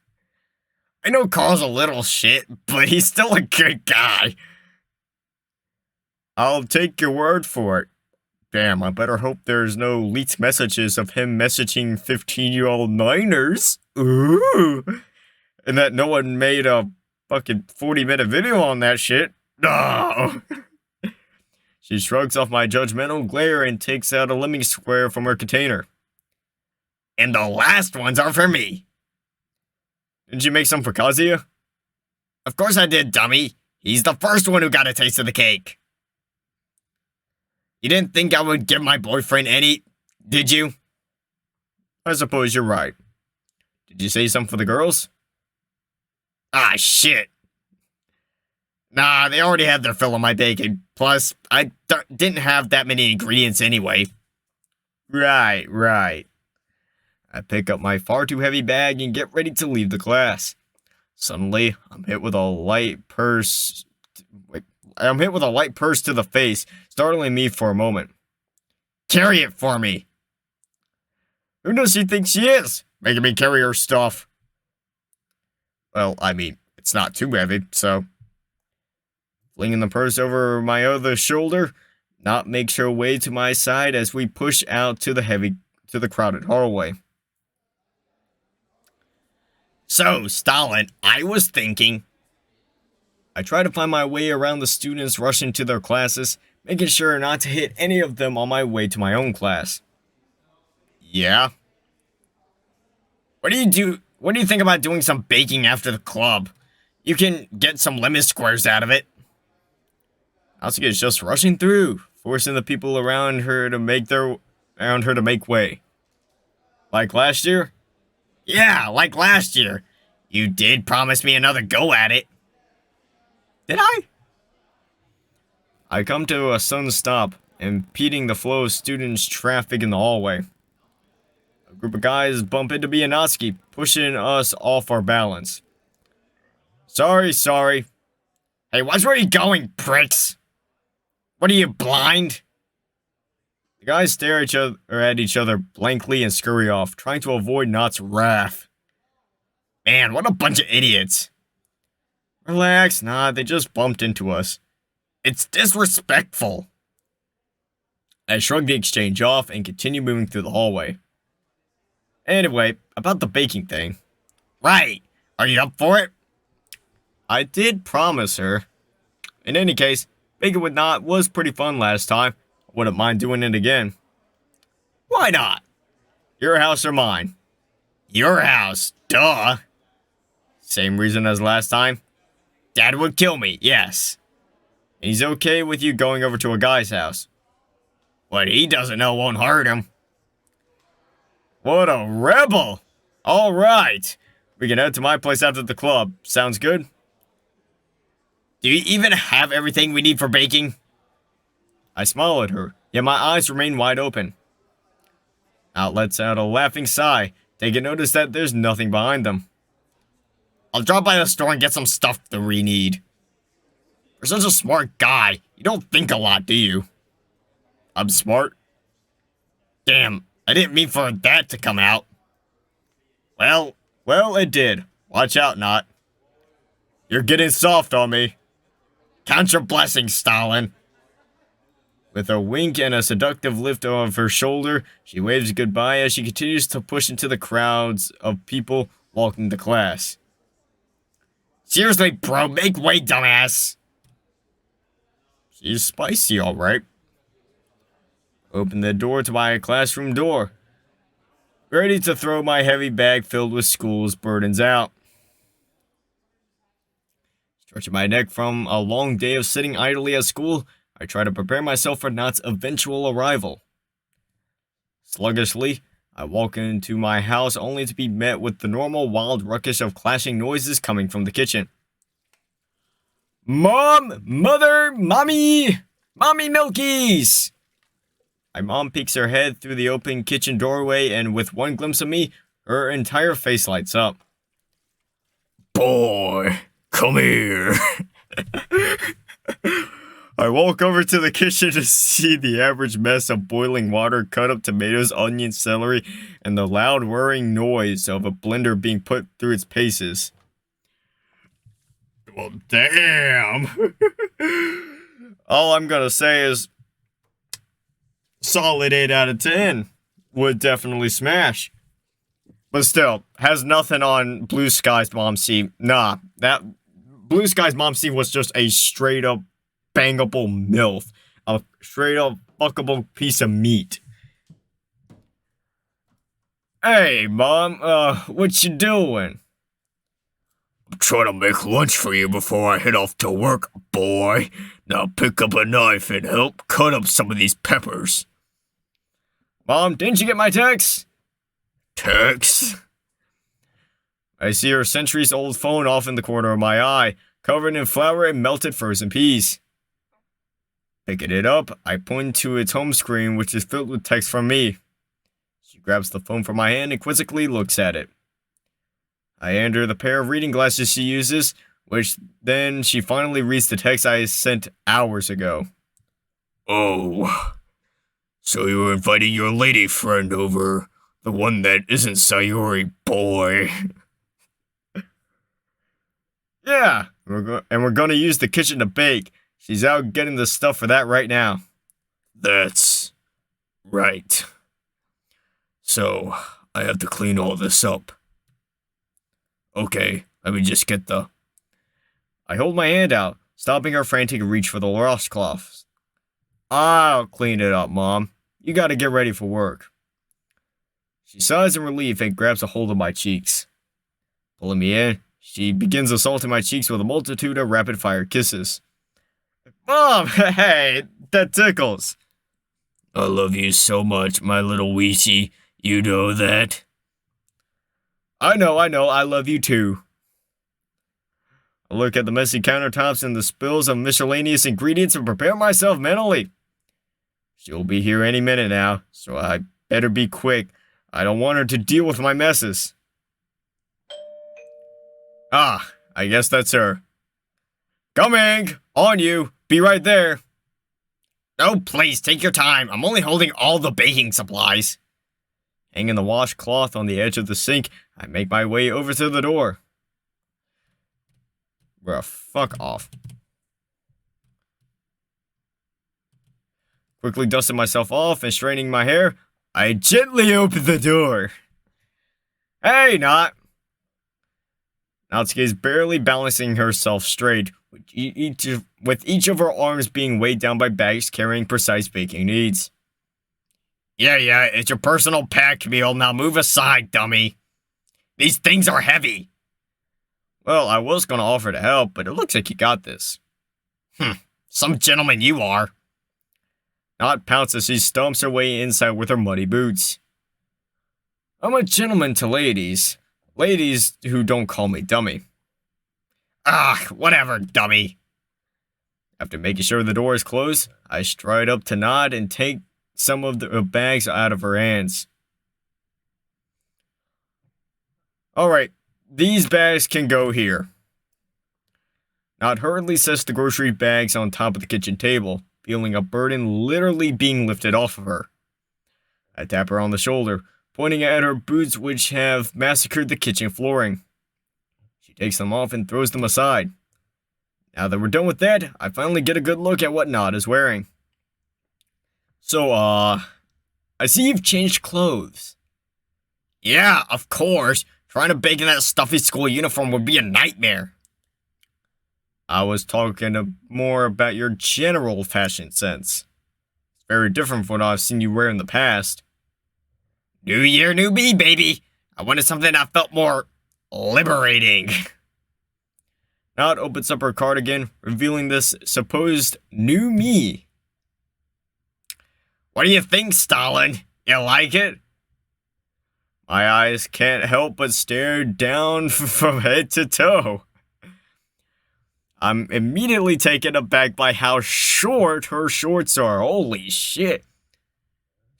[SPEAKER 5] I know Carl's a little shit, but he's still a good guy.
[SPEAKER 4] I'll take your word for it. Damn, I better hope there's no leaked messages of him messaging 15-year-old minors. Ooh. And that no one made a fucking 40-minute video on that shit. No. She shrugs off my judgmental glare and takes out a lemming square from her container. And the last ones are for me. Didn't you make some for Kazuya? Of course I did, dummy. He's the first one who got a taste of the cake. You didn't think I would give my boyfriend any, did you? I suppose you're right. Did you say something for the girls? Ah, shit. Nah, they already had their fill of my baking. Plus, I didn't have that many ingredients anyway. Right. I pick up my far too heavy bag and get ready to leave the class. Suddenly, I'm hit with a light purse to the face, startling me for a moment. Carry it for me! Who does she think she is? Making me carry her stuff. Well, I mean, it's not too heavy, so... Flinging the purse over my other shoulder, Not makes her way to my side as we push out to the crowded hallway. So, Stalin, I was thinking... I try to find my way around the students rushing to their classes, making sure not to hit any of them on my way to my own class. Yeah? What do you think about doing some baking after the club? You can get some lemon squares out of it. Asuka's just rushing through, forcing the people around her to make way. Like last year? Yeah, like last year. You did promise me another go at it. Did I? I come to a sudden stop, impeding the flow of students' traffic in the hallway. A group of guys bump into me and Natsuki, pushing us off our balance. Sorry. Hey, watch where you going, pricks! What are you, blind? The guys stare at each other blankly and scurry off, trying to avoid Nat's wrath. Man, what a bunch of idiots. Relax, nah, they just bumped into us. It's disrespectful. I shrug the exchange off and continue moving through the hallway. Anyway, about the baking thing. Right, are you up for it? I did promise her. In any case, baking with Nat was pretty fun last time. I wouldn't mind doing it again. Why not? Your house or mine? Your house, duh. Same reason as last time. Dad would kill me, yes. And he's okay with you going over to a guy's house. What he doesn't know won't hurt him. What a rebel! Alright, we can head to my place after the club. Sounds good? Do you even have everything we need for baking? I smile at her, yet my eyes remain wide open. Nat lets out a laughing sigh, taking notice that there's nothing behind them. I'll drop by the store and get some stuff that we need. You're such a smart guy. You don't think a lot, do you? I'm smart? Damn, I didn't mean for that to come out. Well, it did. Watch out, Nat. You're getting soft on me. Count your blessings, Stalin. With a wink and a seductive lift of her shoulder, she waves goodbye as she continues to push into the crowds of people walking to class. Seriously, bro, make way, dumbass. She's spicy, alright. Open the door to my classroom door. Ready to throw my heavy bag filled with school's burdens out. Stretching my neck from a long day of sitting idly at school, I try to prepare myself for Nat's eventual arrival. Sluggishly, I walk into my house only to be met with the normal wild ruckus of clashing noises coming from the kitchen. Mom! Mother! Mommy! Mommy Milkies! My mom peeks her head through the open kitchen doorway, and with one glimpse of me, her entire face lights up. Boy, come here. I walk over to the kitchen to see the average mess of boiling water, cut up tomatoes, onions, celery, and the loud whirring noise of a blender being put through its paces. Well, damn. All I'm gonna say is,
[SPEAKER 1] solid 8 out of 10. Would definitely smash. But still, has nothing on Blue Sky's Mom C. Nah, that Blue Sky's Mom C was just a straight up bangable MILF. A straight up fuckable piece of meat. Hey, Mom, what you doing?
[SPEAKER 5] I'm trying to make lunch for you before I head off to work, boy. Now pick up a knife and help cut up some of these peppers.
[SPEAKER 1] Mom, didn't you get my text?
[SPEAKER 5] Text?
[SPEAKER 1] I see her Sentry's old phone off in the corner of my eye, covered in flour and melted frozen peas. Picking it up, I point to its home screen, which is filled with text from me. She grabs the phone from my hand and quizzically looks at it. I hand her the pair of reading glasses she uses, which then she finally reads the text I sent hours ago.
[SPEAKER 5] Oh, so you were inviting your lady friend over, the one that isn't Sayori, boy.
[SPEAKER 1] Yeah, we're gonna use the kitchen to bake. She's out getting the stuff for that right now.
[SPEAKER 5] That's right. So, I have to clean all this up. Okay, let me just get the...
[SPEAKER 1] I hold my hand out, stopping her frantic reach for the washcloths. I'll clean it up, Mom. You gotta get ready for work. She sighs in relief and grabs a hold of my cheeks. Pulling me in, she begins assaulting my cheeks with a multitude of rapid-fire kisses. Mom, hey, that tickles.
[SPEAKER 5] I love you so much, my little Weezy. You know that?
[SPEAKER 1] I know, I love you too. I look at the messy countertops and the spills of miscellaneous ingredients and prepare myself mentally. She'll be here any minute now, so I better be quick. I don't want her to deal with my messes. Ah, I guess that's her. Coming! On you! Be right there!
[SPEAKER 5] Oh, please, take your time. I'm only holding all the baking supplies.
[SPEAKER 1] Hanging the washcloth on the edge of the sink, I make my way over to the door. Bruh, fuck off. Quickly dusting myself off and straightening my hair, I gently open the door. Hey, Not! Natsuki is barely balancing herself straight, with each of her arms being weighed down by bags carrying precise baking needs.
[SPEAKER 5] Yeah, it's your personal pack meal. Now move aside, dummy. These things are heavy.
[SPEAKER 1] Well, I was gonna offer to help, but it looks like you got this.
[SPEAKER 5] Some gentleman you are.
[SPEAKER 1] Not pounces as she stomps her way inside with her muddy boots. I'm a gentleman to ladies. Ladies who don't call me dummy.
[SPEAKER 5] Whatever, dummy.
[SPEAKER 1] After making sure the door is closed, I stride up to Nod and take some of the bags out of her hands. Alright, these bags can go here. Nod hurriedly sets the grocery bags on top of the kitchen table, feeling a burden literally being lifted off of her. I tap her on the shoulder, pointing at her boots which have massacred the kitchen flooring. She takes them off and throws them aside. Now that we're done with that, I finally get a good look at what Nod is wearing. So, I see you've changed clothes.
[SPEAKER 5] Yeah, of course. Trying to bake in that stuffy school uniform would be a nightmare.
[SPEAKER 1] I was talking more about your general fashion sense. It's very different from what I've seen you wear in the past.
[SPEAKER 5] New year, new me, baby. I wanted something that felt more liberating.
[SPEAKER 1] Nod opens up her cardigan, revealing this supposed new me.
[SPEAKER 5] What do you think, Stalin? You like it?
[SPEAKER 1] My eyes can't help but stare down from head to toe. I'm immediately taken aback by how short her shorts are. Holy shit.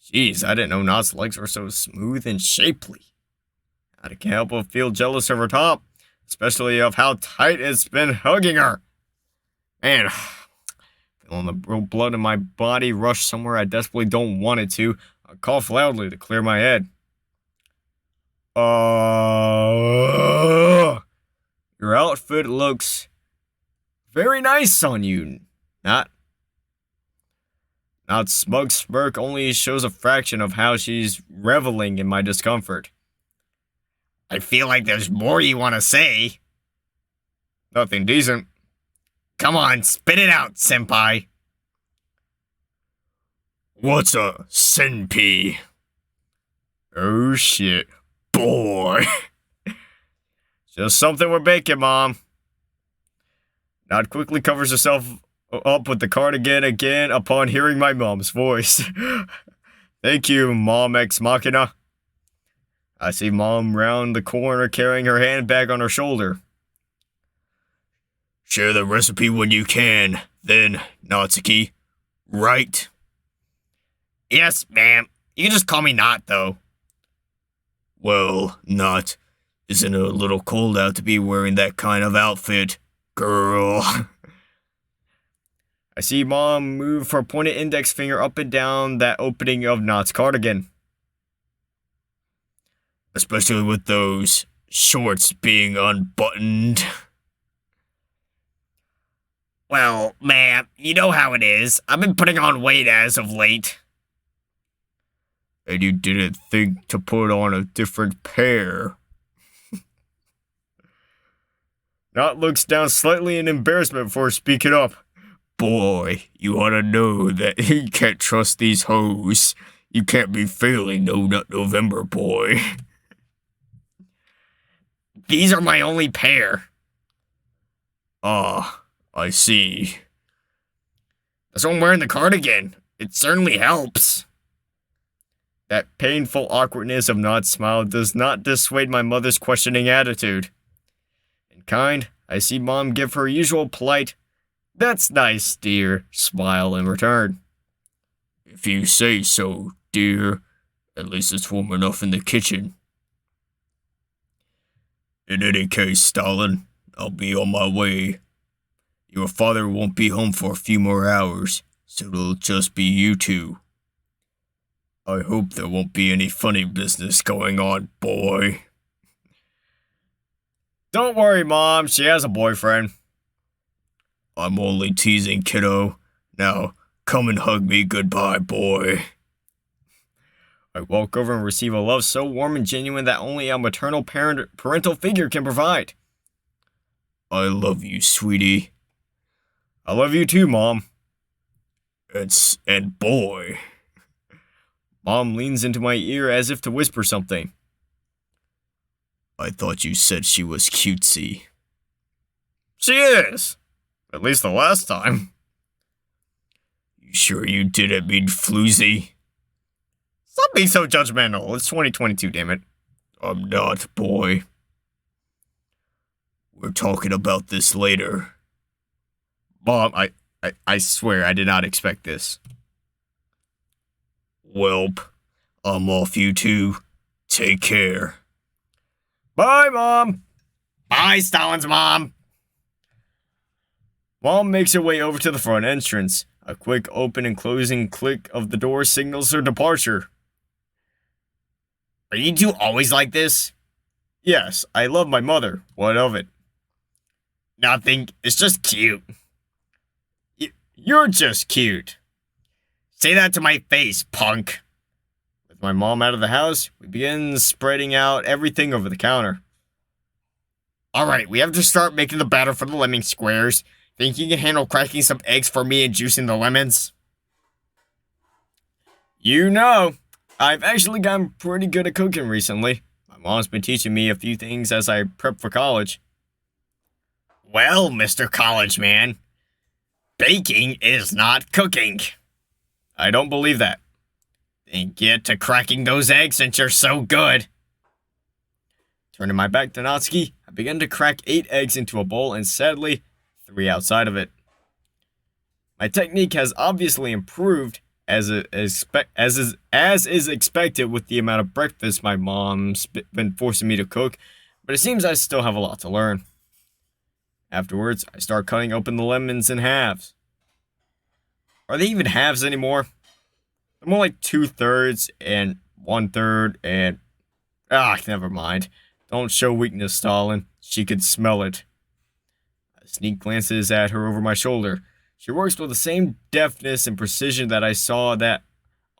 [SPEAKER 1] Jeez, I didn't know Nod's legs were so smooth and shapely. I can't help but feel jealous of her top, especially of how tight it's been hugging her. Man, feeling the blood in my body rush somewhere I desperately don't want it to. I cough loudly to clear my head. Your outfit looks very nice on you, Nod.
[SPEAKER 4] Naught's smug smirk only shows a fraction of how she's reveling in my discomfort.
[SPEAKER 5] I feel like there's more you want to say.
[SPEAKER 4] Nothing decent.
[SPEAKER 5] Come on, spit it out, senpai.
[SPEAKER 4] What's a senpai? Oh shit.
[SPEAKER 5] Boy.
[SPEAKER 4] Just something we're baking, Mom. Naud quickly covers herself up with the cardigan again upon hearing my mom's voice. Thank you, Mom Ex Machina. I see Mom round the corner carrying her handbag on her shoulder.
[SPEAKER 5] Share the recipe when you can, then, Natsuki. Right? Yes, ma'am. You can just call me Not, though.
[SPEAKER 4] Well, Not, isn't it a little cold out to be wearing that kind of outfit, girl? I see Mom move her pointed index finger up and down that opening of Naught's cardigan. Especially with those shorts being unbuttoned.
[SPEAKER 5] Well, ma'am, you know how it is. I've been putting on weight as of late.
[SPEAKER 4] And you didn't think to put on a different pair. Naut looks down slightly in embarrassment before speaking up. Boy, you ought to know that you can't trust these hoes. You can't be failing No Nut November, boy.
[SPEAKER 5] These are my only pair.
[SPEAKER 4] Ah, I see.
[SPEAKER 5] That's why I'm wearing the cardigan. It certainly helps.
[SPEAKER 4] That painful awkwardness of Naught's smile does not dissuade my mother's questioning attitude. In kind, I see Mom give her usual polite, "That's nice, dear," smile in return. If you say so, dear. At least it's warm enough in the kitchen. In any case, Stalin, I'll be on my way. Your father won't be home for a few more hours, so it'll just be you two. I hope there won't be any funny business going on, boy. Don't worry, Mom. She has a boyfriend. I'm only teasing, kiddo. Now, come and hug me goodbye, boy. I walk over and receive a love so warm and genuine that only a maternal parental figure can provide. I love you, sweetie. I love you too, Mom. And boy. Mom leans into my ear as if to whisper something. I thought you said she was cutesy. She is. At least the last time. You sure you didn't mean floozy? Stop being so judgmental. It's 2022, damn it. I'm not, boy. We're talking about this later. Mom, I swear I did not expect this. Welp, I'm off, you two. Take care. Bye, Mom.
[SPEAKER 5] Bye, Stalin's mom.
[SPEAKER 4] Mom makes her way over to the front entrance. A quick open and closing click of the door signals her departure.
[SPEAKER 5] Are you two always like this?
[SPEAKER 4] Yes, I love my mother. What of it?
[SPEAKER 5] Nothing. It's just cute.
[SPEAKER 4] You're just cute.
[SPEAKER 5] Say that to my face, punk.
[SPEAKER 4] With my mom out of the house, we begin spreading out everything over the counter.
[SPEAKER 5] Alright, we have to start making the batter for the lemon squares. Think you can handle cracking some eggs for me and juicing the lemons?
[SPEAKER 4] You know, I've actually gotten pretty good at cooking recently. My mom's been teaching me a few things as I prep for college.
[SPEAKER 5] Well, Mr. College Man, baking is not cooking.
[SPEAKER 4] I don't believe that.
[SPEAKER 5] Then get to cracking those eggs since you're so good.
[SPEAKER 4] Turning my back to Natsuki, I begin to crack 8 eggs into a bowl and sadly, 3 outside of it. My technique has obviously improved as is expected with the amount of breakfast my mom's been forcing me to cook, but it seems I still have a lot to learn. Afterwards, I start cutting open the lemons in halves. Are they even halves anymore? They're more like 2/3 and 1/3 and... never mind. Don't show weakness, Stalin. She could smell it. I sneak glances at her over my shoulder. She works with the same deftness and precision that I saw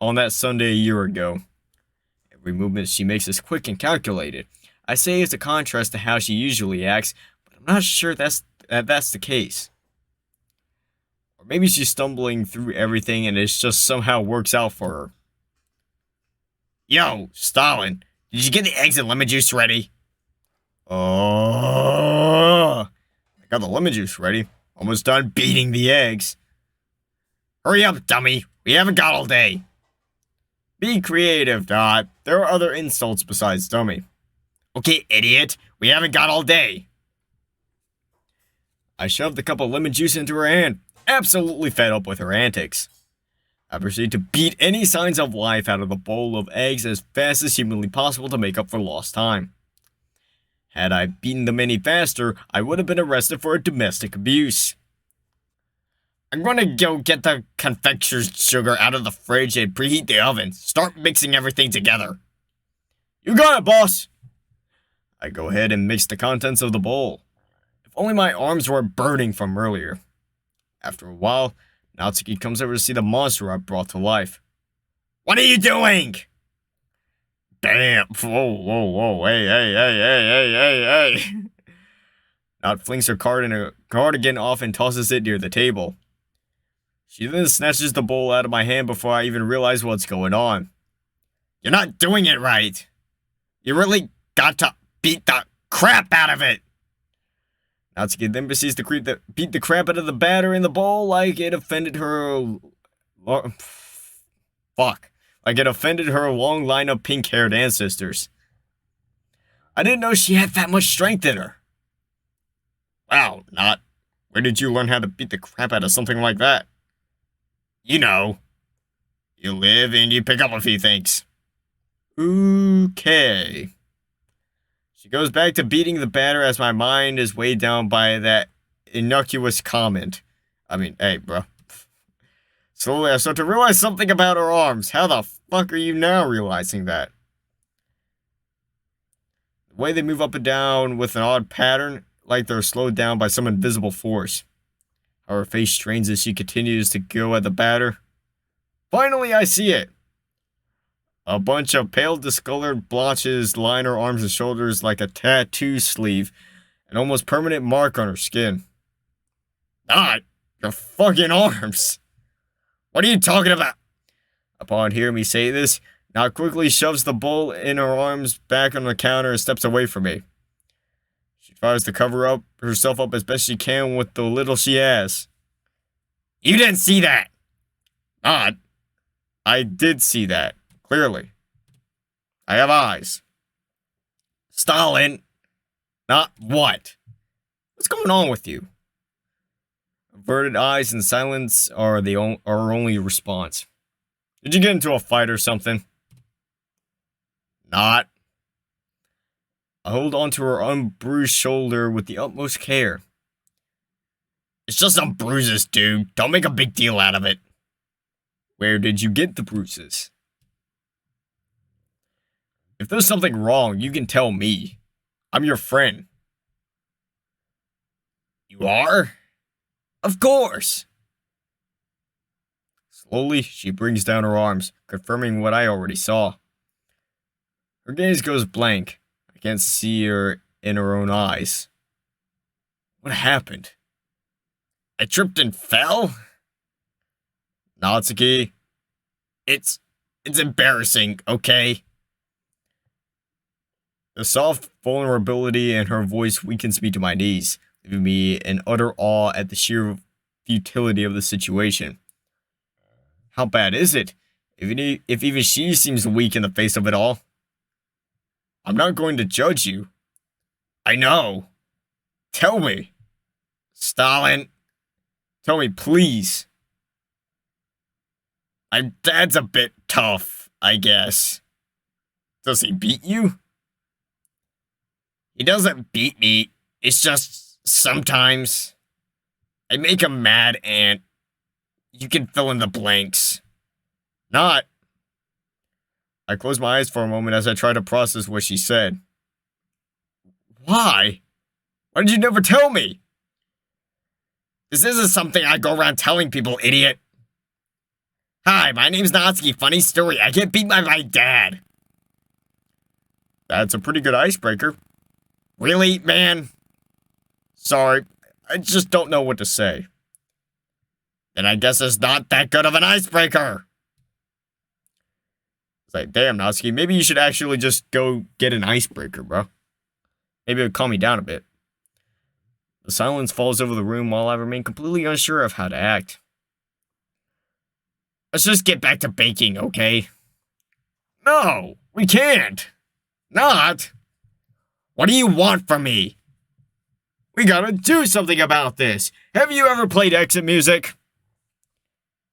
[SPEAKER 4] on that Sunday a year ago. Every movement she makes is quick and calculated. I say it's a contrast to how she usually acts, but I'm not sure that's the case. Or maybe she's stumbling through everything and it just somehow works out for her.
[SPEAKER 5] Yo, Stalin, did you get the eggs and lemon juice ready?
[SPEAKER 4] I got the lemon juice ready. Almost done beating the eggs.
[SPEAKER 5] Hurry up, dummy. We haven't got all day.
[SPEAKER 4] Be creative, Dot. There are other insults besides dummy.
[SPEAKER 5] Okay, idiot. We haven't got all day.
[SPEAKER 4] I shoved the cup of lemon juice into her hand, absolutely fed up with her antics. I proceeded to beat any signs of life out of the bowl of eggs as fast as humanly possible to make up for lost time. Had I beaten them any faster, I would have been arrested for domestic abuse.
[SPEAKER 5] I'm gonna go get the confectioner's sugar out of the fridge and preheat the oven. Start mixing everything together.
[SPEAKER 4] You got it, boss! I go ahead and mix the contents of the bowl. If only my arms weren't burning from earlier. After a while, Natsuki comes over to see the monster I brought to life.
[SPEAKER 5] What are you doing?
[SPEAKER 4] Bam! Whoa, hey. Nat flings her cardigan off and tosses it near the table. She then snatches the bowl out of my hand before I even realize what's going on.
[SPEAKER 5] You're not doing it right. You really got to beat the crap out of it.
[SPEAKER 4] Natsuki then proceeds to beat the crap out of the batter in the bowl like it offended her... Like it offended her long line of pink-haired ancestors. I didn't know she had that much strength in her.
[SPEAKER 5] Wow, Nat.
[SPEAKER 4] Where did you learn how to beat the crap out of something like that?
[SPEAKER 5] You know. You live and you pick up a few things.
[SPEAKER 4] Okay. She goes back to beating the batter as my mind is weighed down by that innocuous comment. I mean, hey, bro. Slowly, I start to realize something about her arms. How the fuck are you now realizing that? The way they move up and down with an odd pattern, like they're slowed down by some invisible force. How her face strains as she continues to go at the batter. Finally, I see it. A bunch of pale discolored blotches line her arms and shoulders like a tattoo sleeve, an almost permanent mark on her skin.
[SPEAKER 5] Not your fucking arms. What are you talking about?
[SPEAKER 4] Upon hearing me say this, Nat quickly shoves the bowl in her arms back on the counter and steps away from me. She tries to cover herself up as best she can with the little she has.
[SPEAKER 5] You didn't see that.
[SPEAKER 4] Nat, I did see that. Clearly. I have eyes.
[SPEAKER 5] Stalin.
[SPEAKER 4] Not what? What's going on with you? Averted eyes and silence are our only response. Did you get into a fight or something?
[SPEAKER 5] Not.
[SPEAKER 4] I hold onto her unbruised shoulder with the utmost care.
[SPEAKER 5] It's just some bruises, dude. Don't make a big deal out of it.
[SPEAKER 4] Where did you get the bruises? If there's something wrong, you can tell me. I'm your friend.
[SPEAKER 5] You are?
[SPEAKER 4] Of course. Slowly, she brings down her arms, confirming what I already saw. Her gaze goes blank. I can't see her in her own eyes. What happened?
[SPEAKER 5] I tripped and fell?
[SPEAKER 4] Natsuki,
[SPEAKER 5] It's embarrassing, okay?
[SPEAKER 4] The soft vulnerability in her voice weakens me to my knees, leaving me in utter awe at the sheer futility of the situation. How bad is it? If even she seems weak in the face of it all. I'm not going to judge you.
[SPEAKER 5] I know.
[SPEAKER 4] Tell me.
[SPEAKER 5] Stalin.
[SPEAKER 4] Tell me, please.
[SPEAKER 5] My dad's a bit tough, I guess.
[SPEAKER 4] Does he beat you?
[SPEAKER 5] He doesn't beat me. It's just sometimes I make him mad and you can fill in the blanks.
[SPEAKER 4] Not. I close my eyes for a moment as I try to process what she said. Why? Why did you never tell me?
[SPEAKER 5] This isn't something I go around telling people, idiot. Hi, my name's Natsuki. Funny story. I get beat by my dad.
[SPEAKER 4] That's a pretty good icebreaker.
[SPEAKER 5] Really, man?
[SPEAKER 4] Sorry, I just don't know what to say.
[SPEAKER 5] Then I guess it's not that good of an icebreaker.
[SPEAKER 4] It's like, damn, Natsuki, maybe you should actually just go get an icebreaker, bro. Maybe it would calm me down a bit. The silence falls over the room while I remain completely unsure of how to act.
[SPEAKER 5] Let's just get back to baking, okay?
[SPEAKER 4] No, we can't.
[SPEAKER 5] Not? What do you want from me?
[SPEAKER 4] We gotta do something about this. Have you ever played exit music?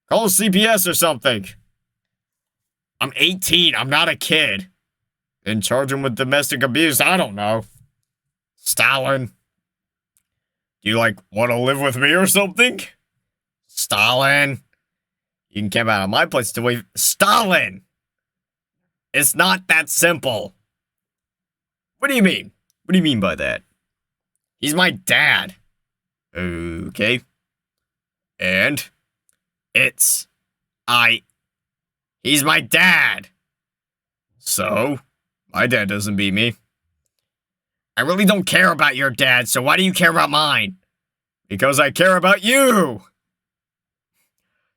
[SPEAKER 4] Call CPS or something.
[SPEAKER 5] I'm 18. I'm not a kid.
[SPEAKER 4] Then charge him with domestic abuse. I don't know.
[SPEAKER 5] Stalin.
[SPEAKER 4] Do you, want to live with me or something?
[SPEAKER 5] Stalin.
[SPEAKER 4] You can camp out of my place to wait.
[SPEAKER 5] Stalin! It's not that simple.
[SPEAKER 4] What do you mean? What do you mean by that?
[SPEAKER 5] He's my dad.
[SPEAKER 4] Okay. And?
[SPEAKER 5] He's my dad.
[SPEAKER 4] So? My dad doesn't beat me.
[SPEAKER 5] I really don't care about your dad, so why do you care about mine?
[SPEAKER 4] Because I care about you!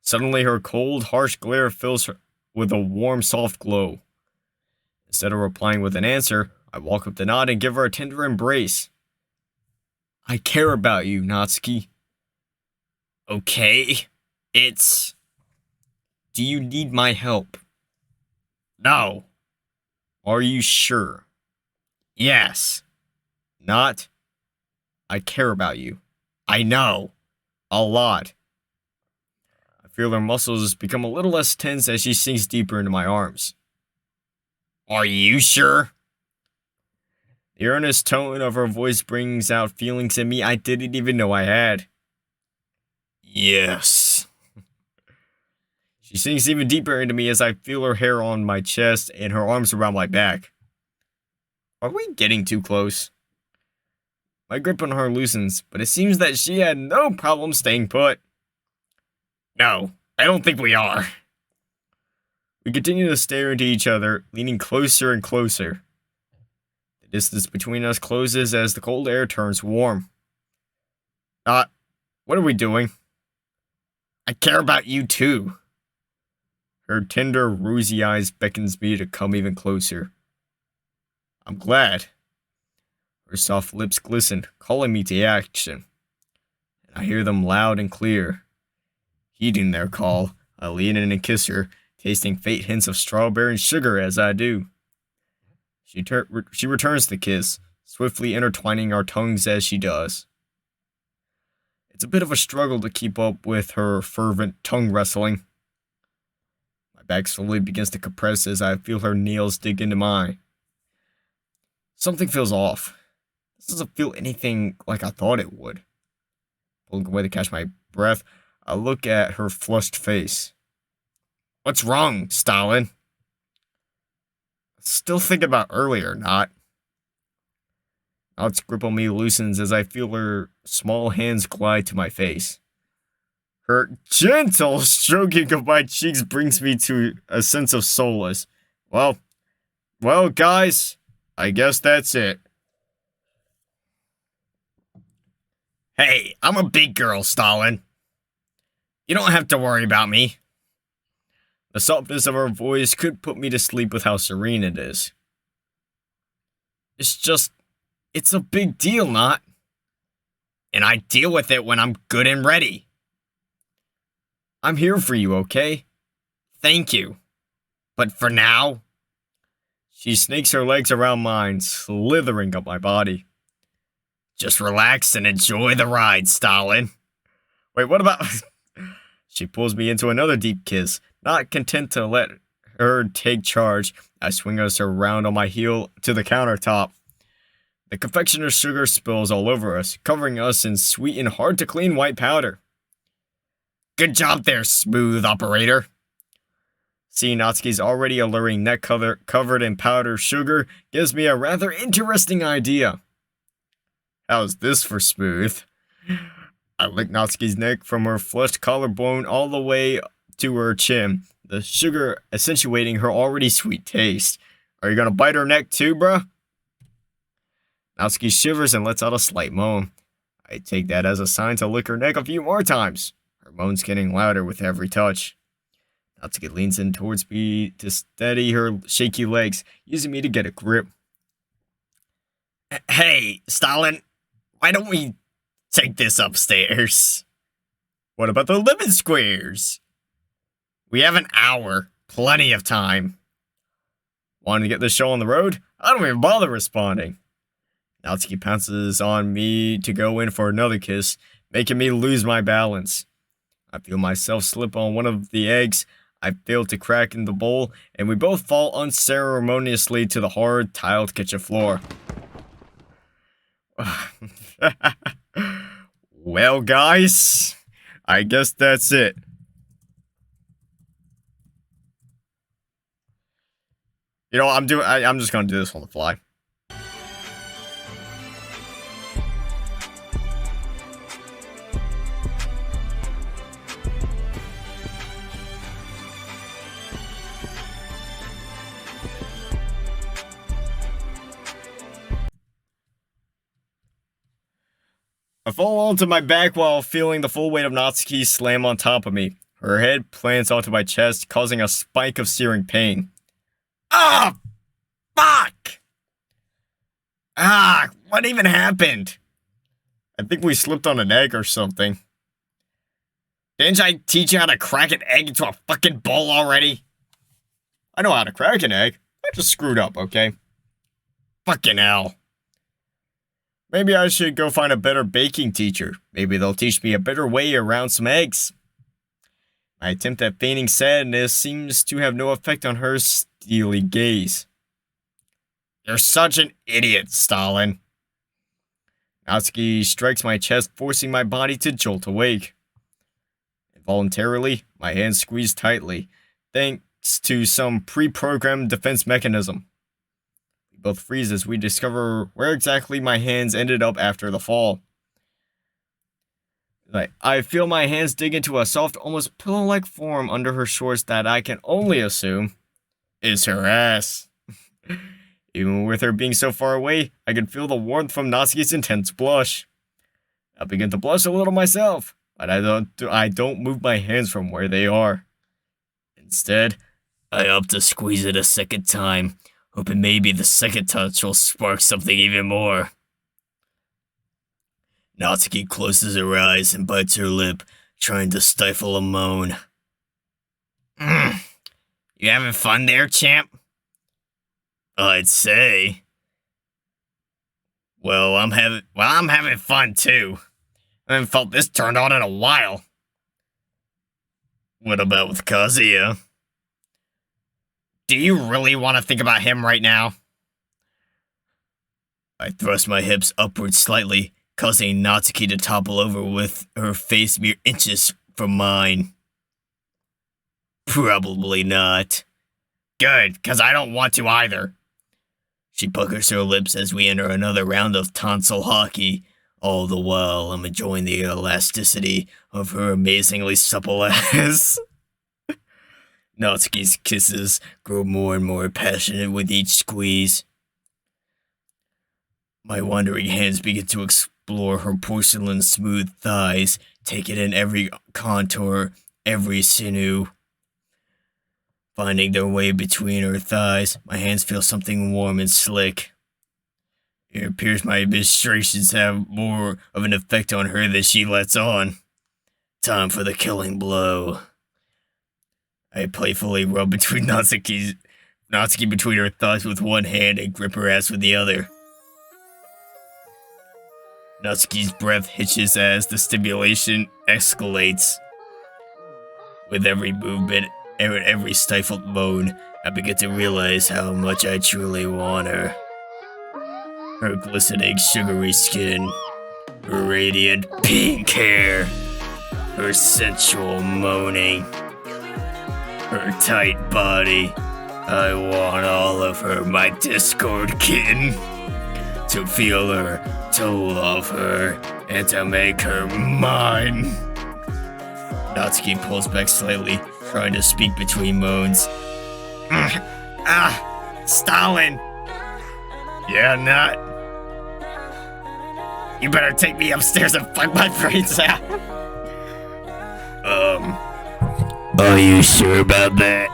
[SPEAKER 4] Suddenly, her cold, harsh glare fills her with a warm, soft glow. Instead of replying with an answer, I walk up to Nod and give her a tender embrace. I care about you, Natsuki.
[SPEAKER 5] Okay.
[SPEAKER 4] Do you need my help?
[SPEAKER 5] No.
[SPEAKER 4] Are you sure?
[SPEAKER 5] Yes.
[SPEAKER 4] Not? I care about you.
[SPEAKER 5] I know.
[SPEAKER 4] A lot. I feel her muscles become a little less tense as she sinks deeper into my arms.
[SPEAKER 5] Are you sure?
[SPEAKER 4] The earnest tone of her voice brings out feelings in me I didn't even know I had.
[SPEAKER 5] Yes.
[SPEAKER 4] She sinks even deeper into me as I feel her hair on my chest and her arms around my back. Are we getting too close? My grip on her loosens, but it seems that she had no problem staying put.
[SPEAKER 5] No, I don't think we are.
[SPEAKER 4] We continue to stare into each other, leaning closer and closer. The distance between us closes as the cold air turns warm.
[SPEAKER 5] What
[SPEAKER 4] are we doing?
[SPEAKER 5] I care about you too.
[SPEAKER 4] Her tender, rosy eyes beckons me to come even closer. I'm glad. Her soft lips glisten, calling me to action. And I hear them loud and clear. Heeding their call, I lean in and kiss her, tasting faint hints of strawberry and sugar as I do. She returns the kiss, swiftly intertwining our tongues as she does. It's a bit of a struggle to keep up with her fervent tongue wrestling. My back slowly begins to compress as I feel her nails dig into mine. Something feels off. This doesn't feel anything like I thought it would. Pulling away to catch my breath, I look at her flushed face.
[SPEAKER 5] What's wrong, Stalin?
[SPEAKER 4] Still thinking about earlier, not. Nod's grip on me loosens as I feel her small hands glide to my face. Her gentle stroking of my cheeks brings me to a sense of solace. Well, guys, I guess that's it.
[SPEAKER 5] Hey, I'm a big girl, Stalin. You don't have to worry about me.
[SPEAKER 4] The softness of her voice could put me to sleep with how serene it is. It's a big deal, not?
[SPEAKER 5] And I deal with it when I'm good and ready.
[SPEAKER 4] I'm here for you, okay?
[SPEAKER 5] Thank you. But for now...
[SPEAKER 4] She snakes her legs around mine, slithering up my body.
[SPEAKER 5] Just relax and enjoy the ride, Stalin.
[SPEAKER 4] Wait, what about... She pulls me into another deep kiss. Not content to let her take charge, I swing us around on my heel to the countertop. The confectioner's sugar spills all over us, covering us in sweet and hard-to-clean white powder.
[SPEAKER 5] Good job there, smooth operator.
[SPEAKER 4] Seeing Natsuki's already alluring neck covered in powdered sugar gives me a rather interesting idea. How's this for smooth? I lick Natsuki's neck from her flushed collarbone all the way to her chin, the sugar accentuating her already sweet taste. Are you gonna bite her neck too, bruh? Natsuki shivers and lets out a slight moan. I take that as a sign to lick her neck a few more times, her moans getting louder with every touch. Natsuki leans in towards me to steady her shaky legs, using me to get a grip. Hey, Stalin, why don't we take this upstairs? What about the lemon squares? We have an hour, plenty of time. Want to get the show on the road? I don't even bother responding. Natsuki pounces on me to go in for another kiss, making me lose my balance. I feel myself slip on one of the eggs I failed to crack in the bowl, and we both fall unceremoniously to the hard, tiled kitchen floor. Well, guys, I guess that's it. You know, I'm just gonna do this on the fly. I fall onto my back while feeling the full weight of Natsuki slam on top of me. Her head plants onto my chest, causing a spike of searing pain. Ah! Fuck! Ah, what even happened? I think we slipped on an egg or something. Didn't I teach you how to crack an egg into a fucking bowl already? I know how to crack an egg. I just screwed up, okay? Fucking hell. Maybe I should go find a better baking teacher. Maybe they'll teach me a better way around some eggs. My attempt at feigning sadness seems to have no effect on her steely gaze. You're such an idiot, Stalin. Natsuki strikes my chest, forcing my body to jolt awake. Involuntarily, my hands squeeze tightly, thanks to some pre-programmed defense mechanism. We both freeze as we discover where exactly my hands ended up after the fall. I feel my hands dig into a soft, almost pillow-like form under her shorts that I can only assume is her ass. Even with her being so far away, I can feel the warmth from Natsuki's intense blush. I begin to blush a little myself, but I don't move my hands from where they are. Instead, I opt to squeeze it a second time, hoping maybe the second touch will spark something even more. Natsuki closes her eyes and bites her lip, trying to stifle a moan. You having fun there, champ? I'd say. Well, I'm having fun too. I haven't felt this turned on in a while. What about with Kazuya? Do you really want to think about him right now? I thrust my hips upward slightly, causing Natsuki to topple over with her face mere inches from mine. Probably not. Good, because I don't want to either. She puckers her lips as we enter another round of tonsil hockey. All the while, I'm enjoying the elasticity of her amazingly supple ass. Natsuki's kisses grow more and more passionate with each squeeze. My wandering hands begin to explore her porcelain-smooth thighs, taking in every contour, every sinew. Finding their way between her thighs, my hands feel something warm and slick. It appears my administrations have more of an effect on her than she lets on. Time for the killing blow. I playfully rub between Natsuki between her thighs with one hand and grip her ass with the other. Natsuki's breath hitches as the stimulation escalates. With every movement and every stifled moan, I begin to realize how much I truly want her. Her glistening, sugary skin, her radiant pink hair, her sensual moaning, her tight body. I want all of her, my Discord kitten. To feel her, to love her,
[SPEAKER 5] and to make her mine. Natsuki pulls back slightly, trying to speak between moans. Stalin! Yeah, Nat? You better take me upstairs and fuck my brains out. Are you sure about that?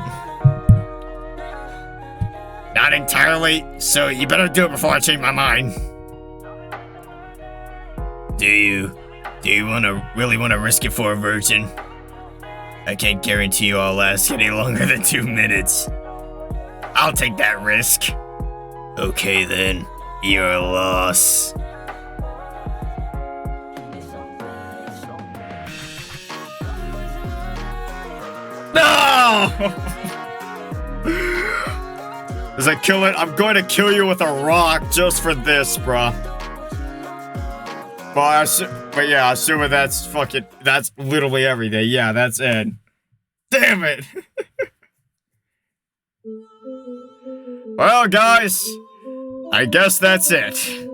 [SPEAKER 5] Not entirely, so you better do it before I change my mind. Do you really wanna risk it for a virgin? I can't guarantee you I'll last any longer than 2 minutes. I'll take that risk. Okay then, your loss.
[SPEAKER 1] No! As I kill it, I'm going to kill you with a rock just for this, bruh. But yeah, assuming that's literally everything. Yeah, that's it. Damn it! Well, guys, I guess that's it.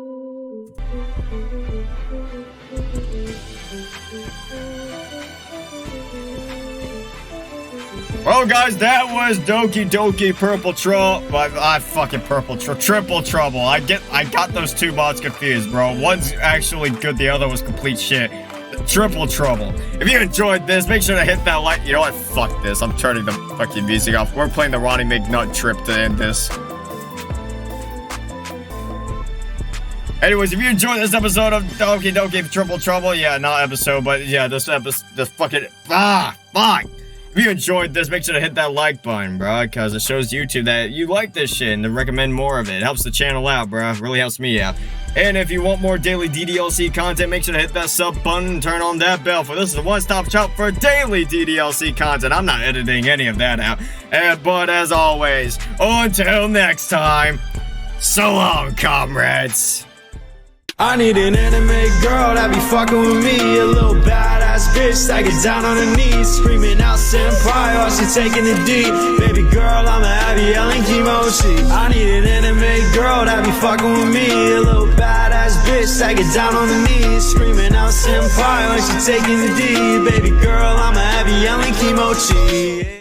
[SPEAKER 1] Well, guys, that was Doki Doki Purple Trouble. Triple Trouble. I got those two mods confused, bro. One's actually good, the other was complete shit. Triple Trouble. If you enjoyed this, make sure to hit that like. You know what? Fuck this. I'm turning the fucking music off. We're playing the Ronnie McNutt trip to end this. Anyways, if you enjoyed this episode of Doki Doki Triple Trouble, yeah, not episode, but yeah, this fucking fuck. If you enjoyed this, make sure to hit that like button, bro, because it shows YouTube that you like this shit and to recommend more of it. It helps the channel out, bro. Really helps me out. And if you want more daily DDLC content, make sure to hit that sub button and turn on that bell, for this is a one-stop shop for daily DDLC content. I'm not editing any of that out. But as always, until next time, so long, comrades.
[SPEAKER 7] I need an anime girl that be fucking with me. A little badass bitch that gets down on her knees, screaming out senpai while she taking the D. Baby girl, I'ma have you yelling kimochi. I need an anime girl that be fucking with me. A little badass bitch that gets down on her knees, screaming out senpai while she taking the D. Baby girl, I'ma have you yelling kimochi.